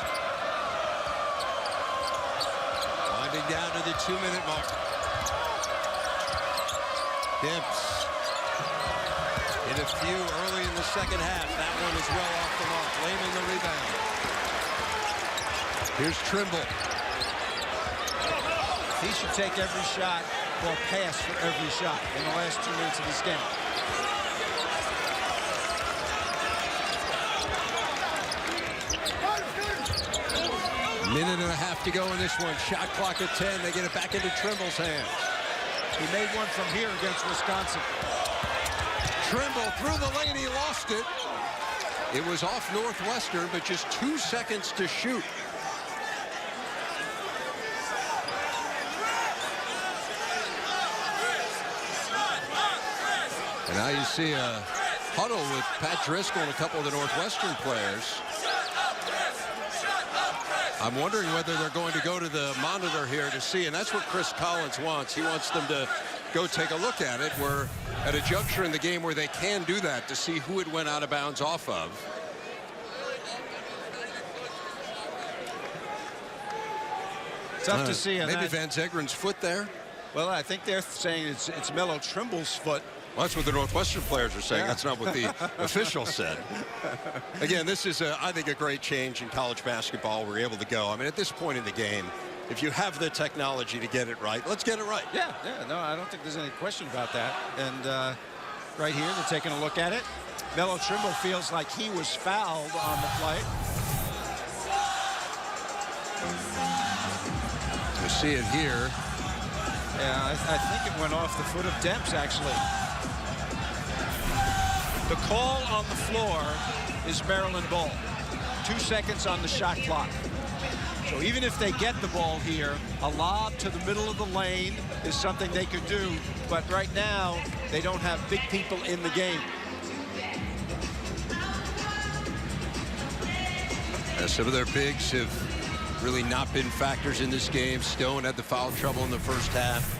Winding down to the 2-minute mark. Dips. Hit a few early in the second half. That one is well off the mark. Lehman the rebound. Here's Trimble. He should take every shot or pass for every shot in the last 2 minutes of this game. Minute and a half to go in this one. Shot clock at 10. They get it back into Trimble's hands. He made one from here against Wisconsin. Trimble through the lane. He lost it. It was off Northwestern, but just 2 seconds to shoot. And now you see a huddle with Pat Driscoll and a couple of the Northwestern players. I'm wondering whether they're going to go to the monitor here to see, and that's what Chris Collins wants. He wants them to go take a look at it. We're at a juncture in the game where they can do that to see who it went out of bounds off of. Tough to see. Maybe Van Zegren's foot there. Well, I think they're saying it's Melo Trimble's foot. Well, that's what the Northwestern players are saying. Yeah. That's not what the official said. Again, this is, I think, a great change in college basketball. We're able to go. I mean, at this point in the game, if you have the technology to get it right, let's get it right. Yeah, no, I don't think there's any question about that. And right here, they're taking a look at it. Melo Trimble feels like he was fouled on the play. You see it here. Yeah, I think it went off the foot of Demps, actually. The call on the floor is Maryland ball. 2 seconds on the shot clock. So even if they get the ball here, a lob to the middle of the lane is something they could do. But right now, they don't have big people in the game. Some of their bigs have really not been factors in this game. Stone had the foul trouble in the first half.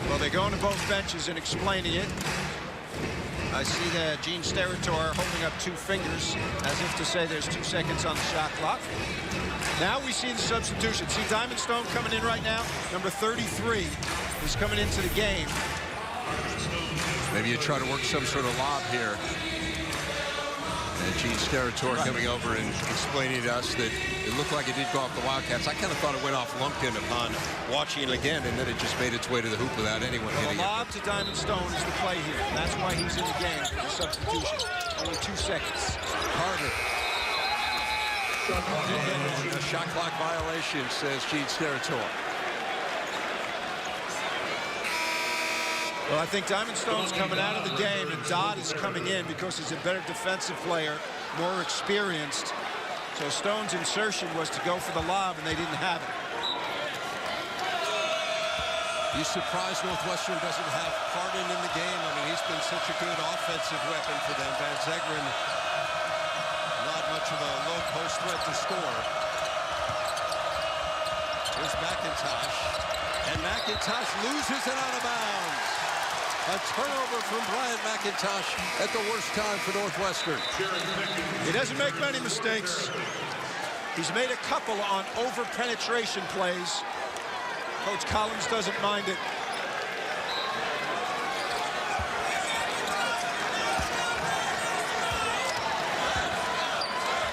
Well, they're going to both benches and explaining it. I see that Gene Steratore holding up 2 fingers as if to say there's 2 seconds on the shot clock. Now we see the substitution. See Diamond Stone coming in right now. Number 33 is coming into the game. Maybe you try to work some sort of lob here. And Gene Steratore coming over and explaining to us that it looked like it did go off the Wildcats. I kind of thought it went off Lumpkin upon watching it again, and then it just made its way to the hoop without anyone hitting The lob to Diamond Stone is the play here. That's why he's in the game for the substitution. Only 2 seconds. Carter. And a shot clock violation, says Gene Steratore. Well, I think Diamond Stone's coming out of the game, and Dodd is coming in because he's a better defensive player, more experienced. So Stone's insertion was to go for the lob, and they didn't have it. He's surprised Northwestern doesn't have Harden in the game. I mean, he's been such a good offensive weapon for them. Van Zegeren, not much of a low post threat to score. Here's McIntosh, and McIntosh loses it out of bounds. A turnover from Bryant McIntosh at the worst time for Northwestern. He doesn't make many mistakes. He's made a couple on over-penetration plays. Coach Collins doesn't mind it.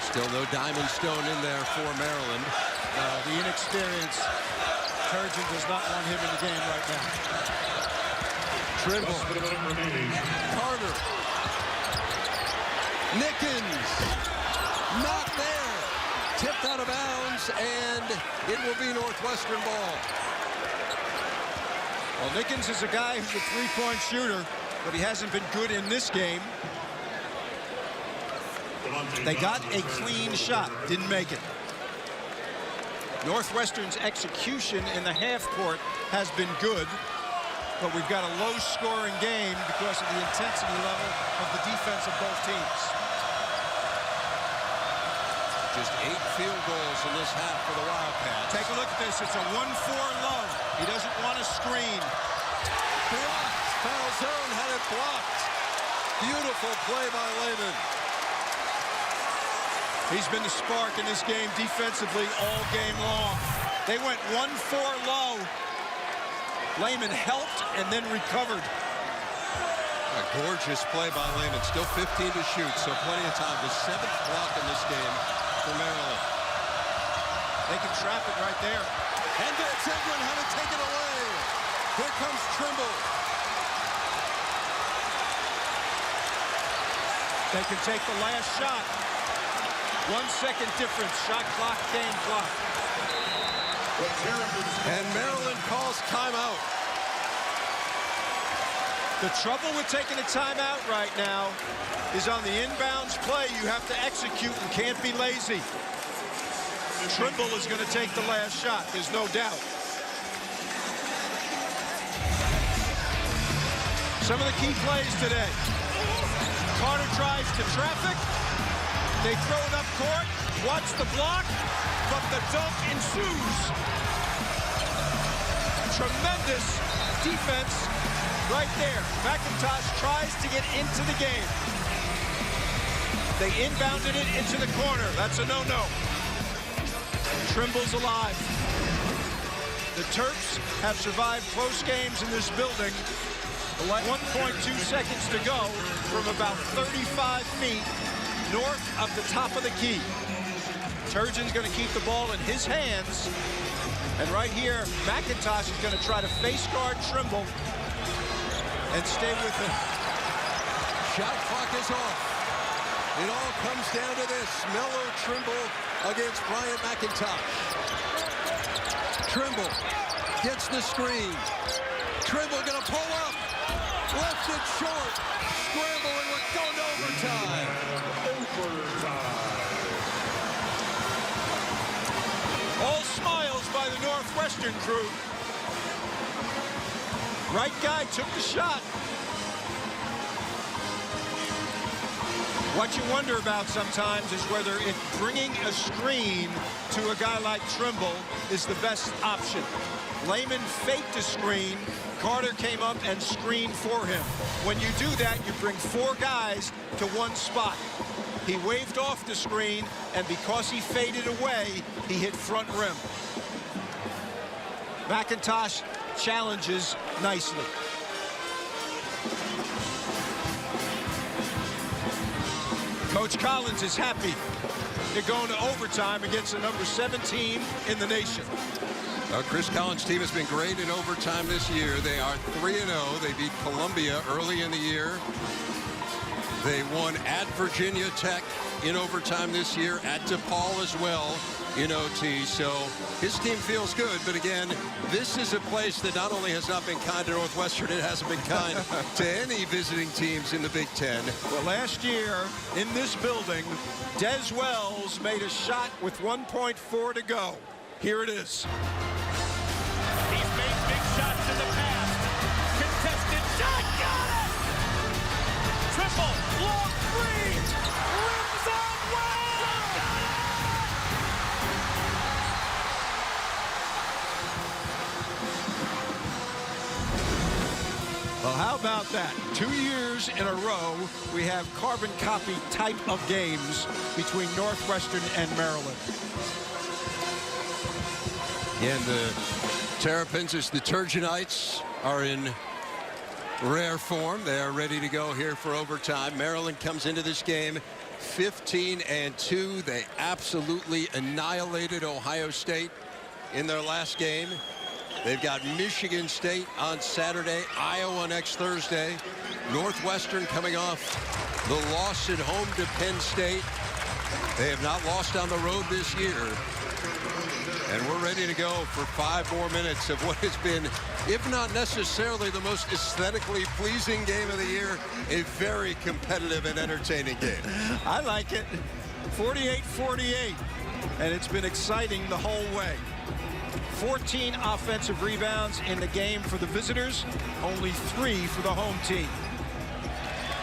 Still no Diamond Stone in there for Maryland. The inexperience. Turgeon does not want him in the game right now. Trimble. Carter. Nickens. Not there. Tipped out of bounds, and it will be Northwestern ball. Well, Nickens is a guy who's a three-point shooter, but he hasn't been good in this game. They got a clean shot, didn't make it. Northwestern's execution in the half court has been good, but we've got a low-scoring game because of the intensity level of the defense of both teams. Just 8 field goals in this half for the Wildcats. Take a look at this. It's a 1-4 low. He doesn't want to screen. Blocked. Foul zone had it blocked. Beautiful play by Lehman. He's been the spark in this game defensively all game long. They went 1-4 low. Lehman helped and then recovered. A gorgeous play by Lehman. Still 15 to shoot, so plenty of time. The 7th block in this game for Maryland. They can trap it right there. And Van Zegeren had it taken away. Here comes Trimble. They can take the last shot. 1 second difference. Shot clock, game clock. And Maryland calls timeout. The trouble with taking a timeout right now is on the inbounds play, you have to execute and can't be lazy. Trimble is going to take the last shot, there's no doubt. Some of the key plays today. Carter tries to traffic. They throw it up court. Watch the block, but the dunk ensues. Tremendous defense right there. McIntosh tries to get into the game. They inbounded it into the corner. That's a no-no. Trimble's alive. The Terps have survived close games in this building. 1.2 seconds to go from about 35 feet north of the top of the key. Turgeon's going to keep the ball in his hands. And right here, McIntosh is going to try to face guard Trimble and stay with him. Shot clock is off. It all comes down to this. Melo Trimble against Bryant McIntosh. Trimble gets the screen. Trimble going to pull up. Left it short. Scramble, and we're going to overtime. All smiles by the Northwestern crew. Right guy took the shot. What you wonder about sometimes is whether if bringing a screen to a guy like Trimble is the best option. Lehman faked a screen. Carter came up and screened for him. When you do that, you bring 4 guys to one spot. He waved off the screen, and because he faded away, he hit front rim. McIntosh challenges nicely. Coach Collins is happy. They're going to overtime against the number 17 in the nation. Chris Collins' team has been great in overtime this year. They are 3-0. They beat Columbia early in the year. They won at Virginia Tech in overtime this year, at DePaul as well. in OT, so his team feels good. But again, this is a place that not only has not been kind to Northwestern, it hasn't been kind to any visiting teams in the Big Ten. Well, last year in this building, Des Wells made a shot with 1.4 to go. Here it is. He's made big shots in the past. Contested shot, got it! Triple, long three, rims on Wells! Got it! Well, how about that? 2 years in a row, we have carbon copy type of games between Northwestern and Maryland. And the Terrapins, as the Turgeonites, are in rare form. They are ready to go here for overtime. Maryland comes into this game 15-2. They absolutely annihilated Ohio State in their last game. They've got Michigan State on Saturday, Iowa next Thursday. Northwestern coming off the loss at home to Penn State. They have not lost on the road this year. And we're ready to go for 5 more minutes of what has been, if not necessarily the most aesthetically pleasing game of the year, a very competitive and entertaining game. I like it. 48-48. And it's been exciting the whole way. 14 offensive rebounds in the game for the visitors, only 3 for the home team.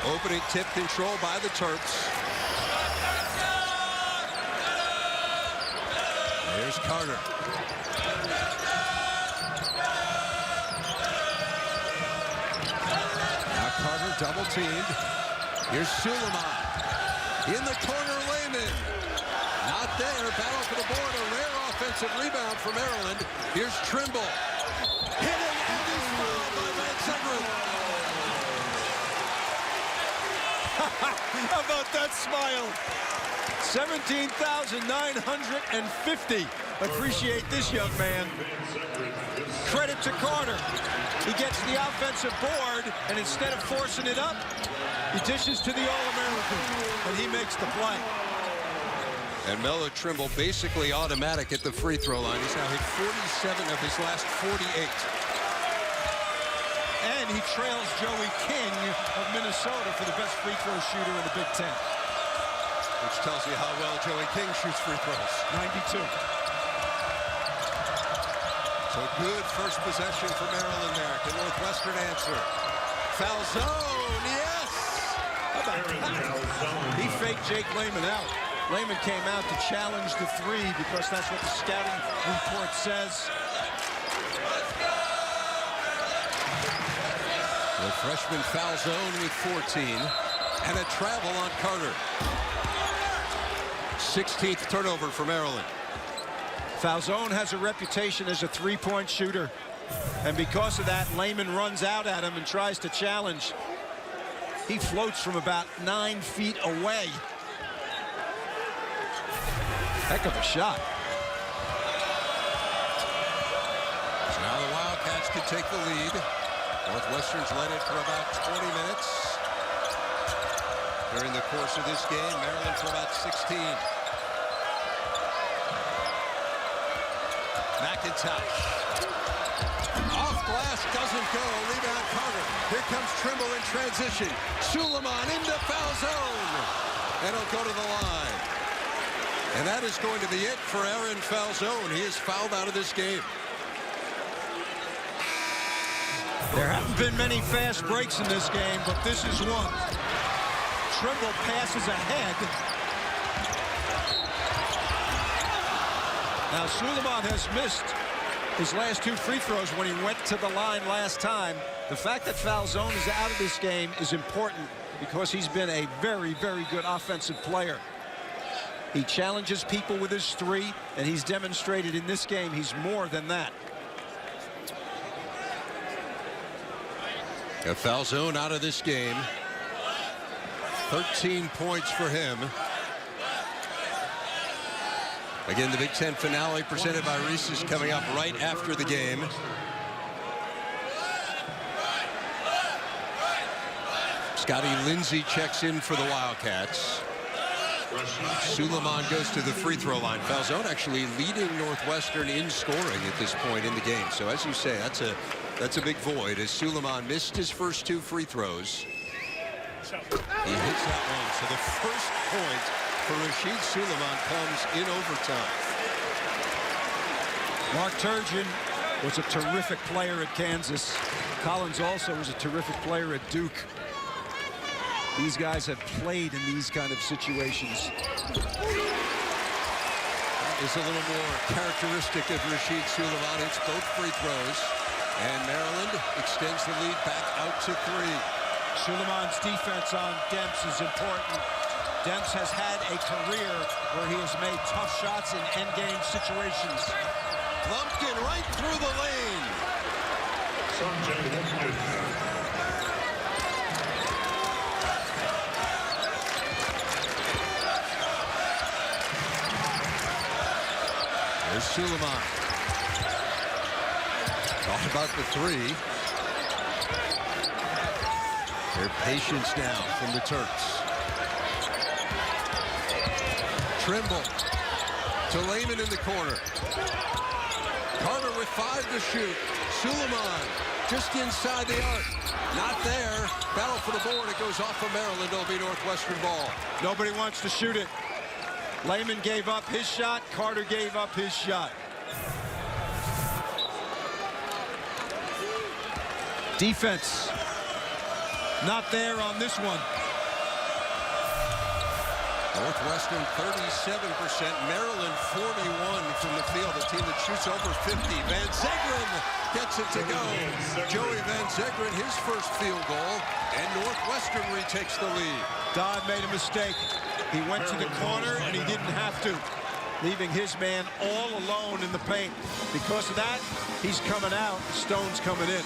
Opening tip control by the Terps. Here's Carter. Now Carter double teamed. Here's Suleiman. In the corner, Lehman. Not there. Battle for the board. A rare offensive rebound for Maryland. Here's Trimble. Hitting and he's fouled by Van Segrin. How about that smile? 17,950. Appreciate this young man. Credit to Carter. He gets the offensive board, and instead of forcing it up, he dishes to the All-American, and he makes the play. And Melo Trimble basically automatic at the free throw line. He's now hit 47 of his last 48. And he trails Joey King of Minnesota for the best free throw shooter in the Big Ten. Which tells you how well Joey King shoots free throws. 92. So good first possession for Maryland there. Can Northwestern answer? Foul zone, yes! How about that? He faked Jake Lehman out. Lehman came out to challenge the 3 because that's what the scouting report says. The freshman foul zone with 14. And a travel on Carter. 16th turnover for Maryland. Falzone has a reputation as a three-point shooter. And because of that, Lehman runs out at him and tries to challenge. He floats from about 9 feet away. Heck of a shot. So now the Wildcats can take the lead. Northwestern's led it for about 20 minutes. During the course of this game, Maryland for about 16. McIntosh. Off glass, doesn't go. Rebound Carter. Here comes Trimble in transition. Suleiman into foul zone. And he'll go to the line. And that is going to be it for Aaron Falzone. He is fouled out of this game. There haven't been many fast breaks in this game, but this is one. Trimble passes ahead. Now Suleiman has missed his last 2 free throws when he went to the line last time. The fact that Falzone is out of this game is important because he's been a very, very good offensive player. He challenges people with his 3, and he's demonstrated in this game he's more than that. A Falzone out of this game. 13 points for him. Again, the Big Ten finale presented by Reese's coming up right after the game. Scotty Lindsey checks in for the Wildcats. Suleiman goes to the free throw line. Falzone actually leading Northwestern in scoring at this point in the game. So as you say, that's a big void as Suleiman missed his first 2 free throws. He hits that one. So the first point for Rashid Suleiman comes in overtime. Mark Turgeon was a terrific player at Kansas. Collins also was a terrific player at Duke. These guys have played in these kind of situations. That is a little more characteristic of Rashid Suleiman. It's both free throws. And Maryland extends the lead back out to 3. Suleiman's defense on Demps is important. Demps has had a career where he has made tough shots in endgame situations. Lumpkin right through the lane. There's Suleiman. Thought about the 3. Their patience now from the Turks. Trimble to Lehman in the corner. Carter with 5 to shoot. Suleiman just inside the arc. Not there. Battle for the board. It goes off of Maryland. It'll be Northwestern ball. Nobody wants to shoot it. Lehman gave up his shot. Carter gave up his shot. Defense. Not there on this one. Northwestern 37%, Maryland 41 from the field. A team that shoots over 50. Van Zegeren gets it to go. Joey Van Zegeren, his first field goal, and Northwestern retakes the lead. Dodd made a mistake. He went to the corner and he didn't have to, leaving his man all alone in the paint. Because of that, he's coming out. Stone's coming in.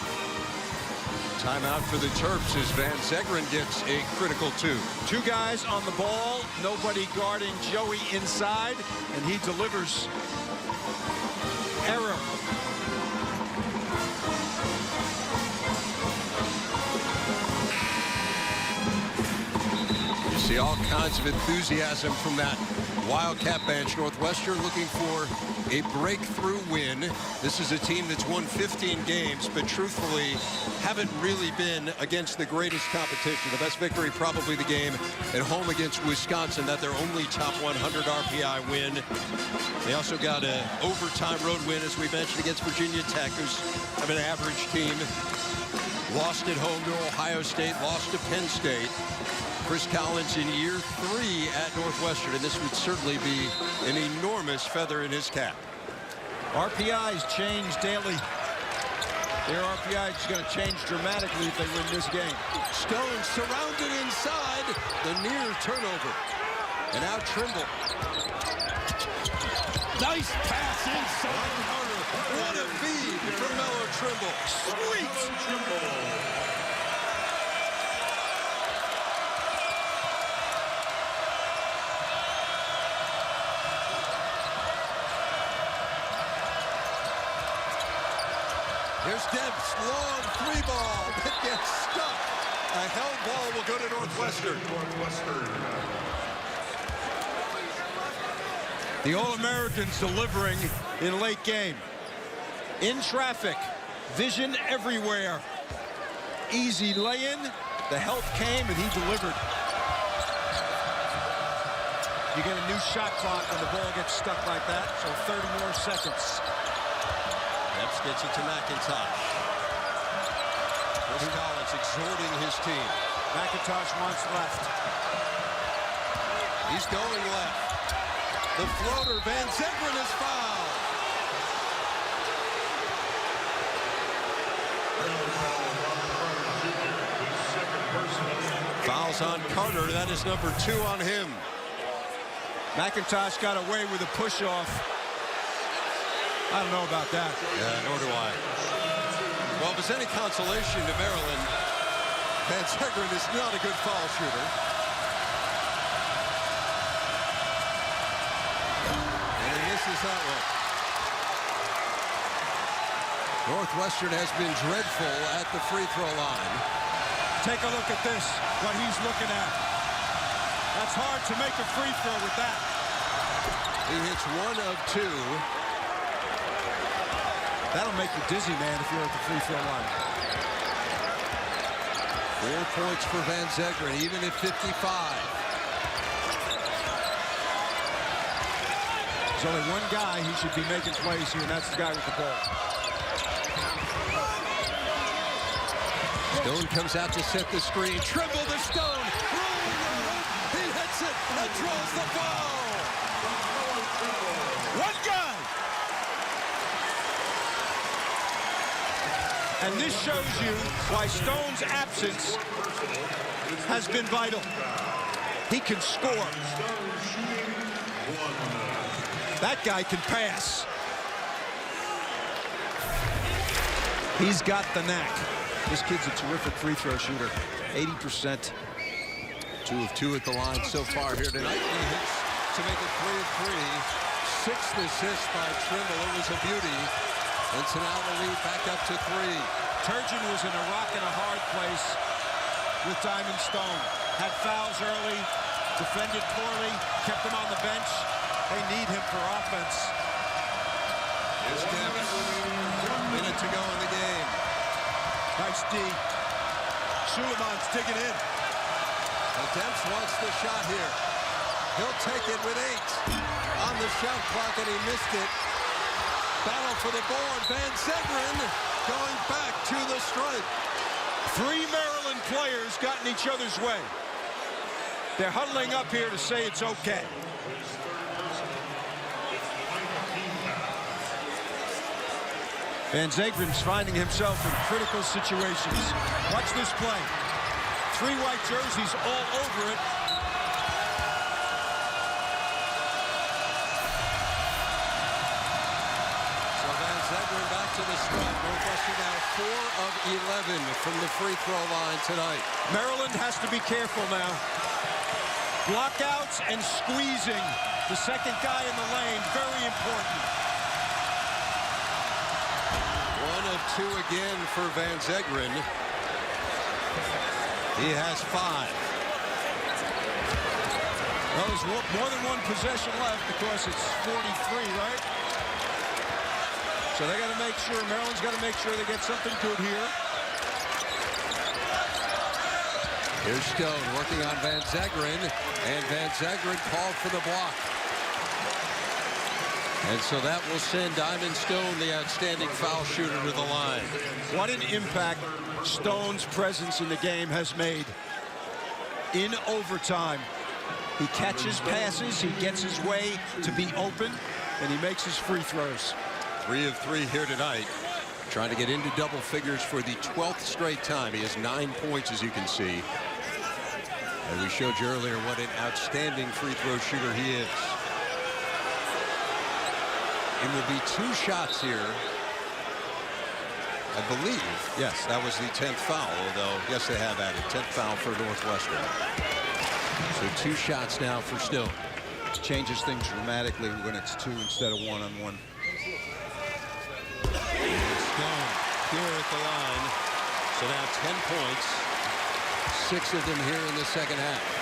Timeout for the Terps as Van Zegeren gets a critical 2. 2 guys on the ball, nobody guarding Joey inside, and he delivers. Error. You see all kinds of enthusiasm from that Wildcat bench. Northwestern looking for a breakthrough win. This is a team that's won 15 games, but truthfully haven't really been against the greatest competition. The best victory probably the game at home against Wisconsin. That their only top 100 RPI win. They also got an overtime road win, as we mentioned, against Virginia Tech, who's have an average team. Lost at home to Ohio State, lost to Penn State. Chris Collins in year 3 at Northwestern, and this would certainly be an enormous feather in his cap. RPIs change daily. Their RPI is going to change dramatically if they win this game. Stone surrounded inside, the near turnover. And now Trimble. Nice pass inside Carter. What a feed from Melo Trimble. Sweet. Here's Demps, long 3-ball. It gets stuck. A held ball will go to Northwestern. The All-Americans delivering in late game. In traffic, vision everywhere. Easy lay-in, the help came and he delivered. You get a new shot clock when the ball gets stuck like that, so 30 more seconds. Demps gets it to McIntosh. Chris Collins exhorting his team. McIntosh wants left. He's going left. The floater, Van Zegeren is fouled. Fouls on Carter. That is number 2 on him. McIntosh got away with a push-off. I don't know about that. Yeah, nor do I. Well, if it's any consolation to Maryland, Van Zegeren is not a good foul shooter. And this is that one. Northwestern has been dreadful at the free throw line. Take a look at this, what he's looking at. That's hard to make a free throw with that. He hits 1 of 2. That'll make you dizzy, man, if you're at the free throw line. 4 points for Van Zegeren, even at 55. There's only one guy who should be making plays here, and that's the guy with the ball. Stone comes out to set the screen. Trimble to Stone. Rolling around. He hits it and draws the foul. One guy! And this shows you why Stone's absence has been vital. He can score. That guy can pass. He's got the knack. This kid's a terrific free throw shooter. 80%. 2 of 2 at the line so far here tonight. He hits to make it 3 of 3. 6th assist by Trimble. It was a beauty. And so now the lead back up to 3. Turgeon was in a rock and a hard place with Diamond Stone. Had fouls early, defended poorly, kept him on the bench. They need him for offense. Here's Davis. Minute to go in the game. Nice D. Suleiman's digging in. Demps wants the shot here. He'll take it with 8 on the shot clock, and he missed it. Battle for the board. Van Zegeren going back to the stripe. 3 Maryland players got in each other's way. They're huddling up here to say it's okay. Van Zegeren's finding himself in critical situations. Watch this play. 3 white jerseys all over it. So Van Zegeren back to the stripe. Northwestern now 4 of 11 from the free throw line tonight. Maryland has to be careful now. Blockouts and squeezing the second guy in the lane, very important. 1 of 2 again for Van Zegeren. He has 5. Well, there's more than one possession left because it's 43, right? So they got to make sure, Maryland's got to make sure they get something good here. Here's Stone working on Van Zegeren, and Van Zegeren called for the block. And so that will send Diamond Stone, the outstanding foul shooter, to the line. What an impact Stone's presence in the game has made. In overtime, he catches passes, he gets his way to be open, and he makes his free throws. 3 of 3 here tonight. Trying to get into double figures for the 12th straight time. He has 9 points, as you can see. And we showed you earlier what an outstanding free throw shooter he is. It will be 2 shots here, I believe. Yes, that was the 10th foul, although, yes, they have added 10th foul for Northwestern. So 2 shots now for Stone. Changes things dramatically when it's 2 instead of 1-on-1. Stone here at the line. So now 10 points. 6 of them here in the second half.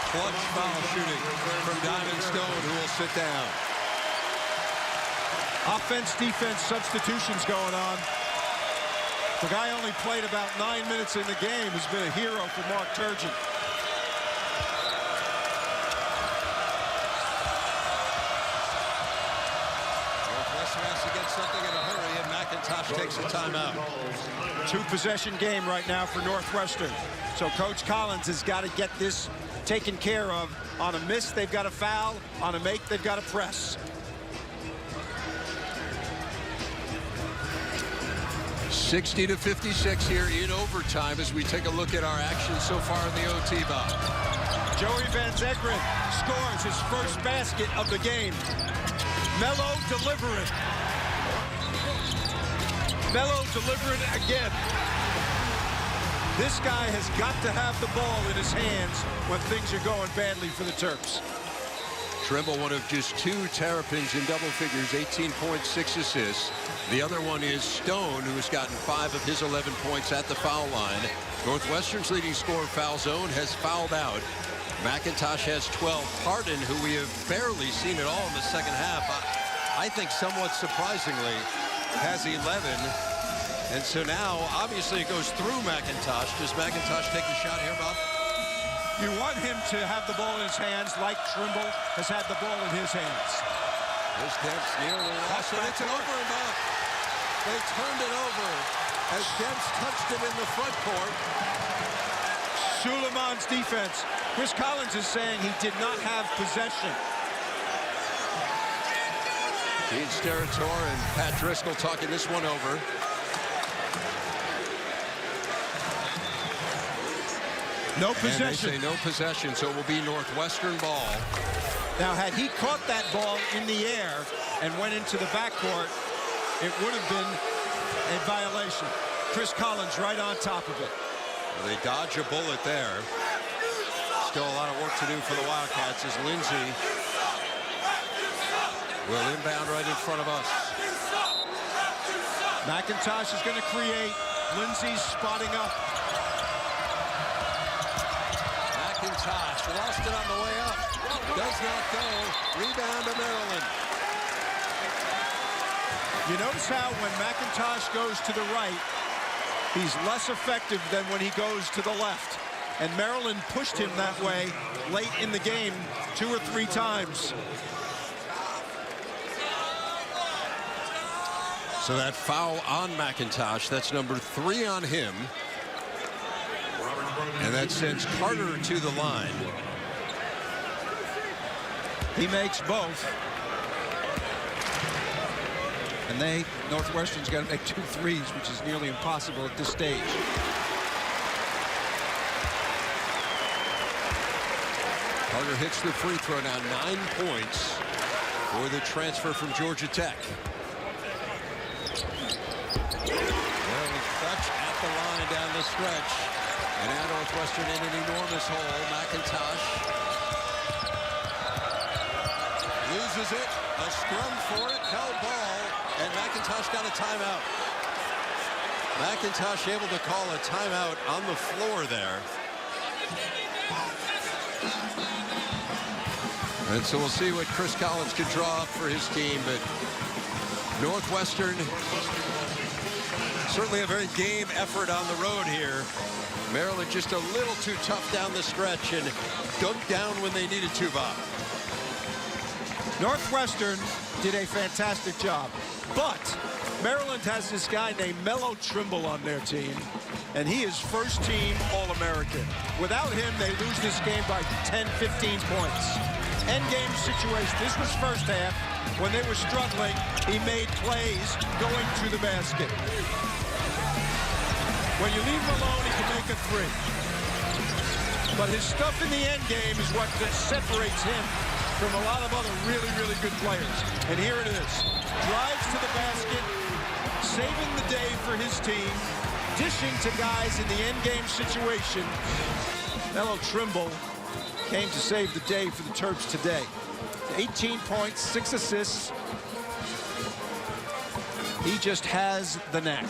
Clutch foul shooting from Diamond Stone, who will sit down. Offense, defense, substitutions going on. The guy only played about 9 minutes in the game. Has been a hero for Mark Turgeon. Northwestern has to get something in a hurry, and McIntosh takes a timeout. 2-possession game right now for Northwestern. So Coach Collins has got to get this taken care of. On a miss, they've got to foul. On a make, they've got to press. 60-56 here in overtime as we take a look at our action so far in the OT box. Joey Van Zegeren scores his first basket of the game. Melo delivering. Melo delivering again. This guy has got to have the ball in his hands when things are going badly for the Terps. Trimble, one of just 2 Terrapins in double figures, 18 points, 6 assists. The other one is Stone, who has gotten 5 of his 11 points at the foul line. Northwestern's leading scorer, Foul Zone, has fouled out. McIntosh has 12. Hardin, who we have barely seen at all in the second half, I think somewhat surprisingly, has 11. And so now, obviously, it goes through McIntosh. Does McIntosh take the shot here, Bob? You want him to have the ball in his hands like Trimble has had the ball in his hands. This Demp's nearly lost it. It's an over and up. They turned it over as Demp's touched him in the front court. Suleiman's defense. Chris Collins is saying he did not have possession. Gene Steratore and Pat Driscoll talking this one over. No possession. And they say no possession, so it will be Northwestern ball. Now, had he caught that ball in the air and went into the backcourt, it would have been a violation. Chris Collins right on top of it. Well, they dodge a bullet there. Still a lot of work to do for the Wildcats as Lindsay will inbound right in front of us. McIntosh is going to create. Lindsay's spotting up. McIntosh lost it on the way up. Does not go. Rebound to Maryland. You notice how when McIntosh goes to the right, he's less effective than when he goes to the left. And Maryland pushed him that way late in the game 2 or 3 times. So that foul on McIntosh, that's number 3 on him. And that sends Carter to the line. He makes both. And Northwestern's got to make 2 threes, which is nearly impossible at this stage. Carter hits the free throw now, 9 points for the transfer from Georgia Tech. Maryland touch at the line down the stretch. And now Northwestern in an enormous hole. McIntosh loses it. A scrum for it. Held ball. And McIntosh got a timeout. McIntosh able to call a timeout on the floor there. And so we'll see what Chris Collins can draw up for his team. But Northwestern, certainly a very game effort on the road here. Maryland just a little too tough down the stretch and dug down when they needed to, Bob. Northwestern did a fantastic job, but Maryland has this guy named Melo Trimble on their team, and he is first-team All-American. Without him, they lose this game by 10, 15 points. End-game situation. This was first half. When they were struggling, he made plays going to the basket. When you leave him alone, he can make a 3. But his stuff in the end game is what separates him from a lot of other really, really good players. And here it is. Drives to the basket, saving the day for his team, dishing to guys in the end game situation. Melo Trimble came to save the day for the Terps today. 18 points, 6 assists. He just has the knack.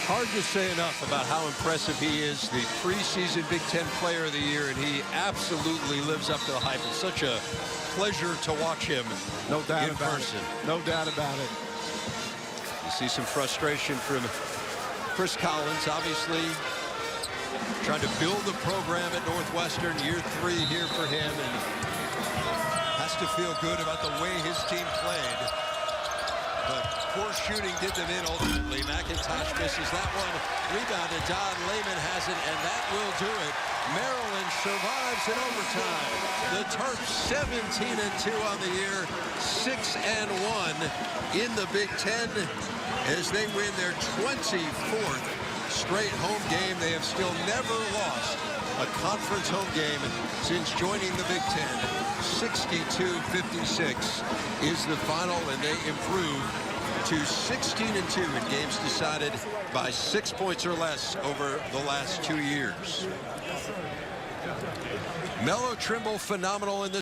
Hard to say enough about how impressive he is, the preseason Big Ten Player of the Year, and he absolutely lives up to the hype. It's such a pleasure to watch him No doubt in about person. it. No doubt about it. You see some frustration from Chris Collins, obviously trying to build the program at Northwestern. Year 3 here for him, and has to feel good about the way his team played. But poor shooting did them in ultimately. McIntosh misses that one. Rebounded. Don Lehman has it, and that will do it. Maryland survives in overtime. The Terps 17-2 on the year, 6-1 in the Big Ten as they win their 24th straight home game. They have still never lost a conference home game since joining the Big Ten. 62-56 is the final, and they improve to 16-2 in games decided by 6 points or less over the last 2 years. Melo Trimble phenomenal in the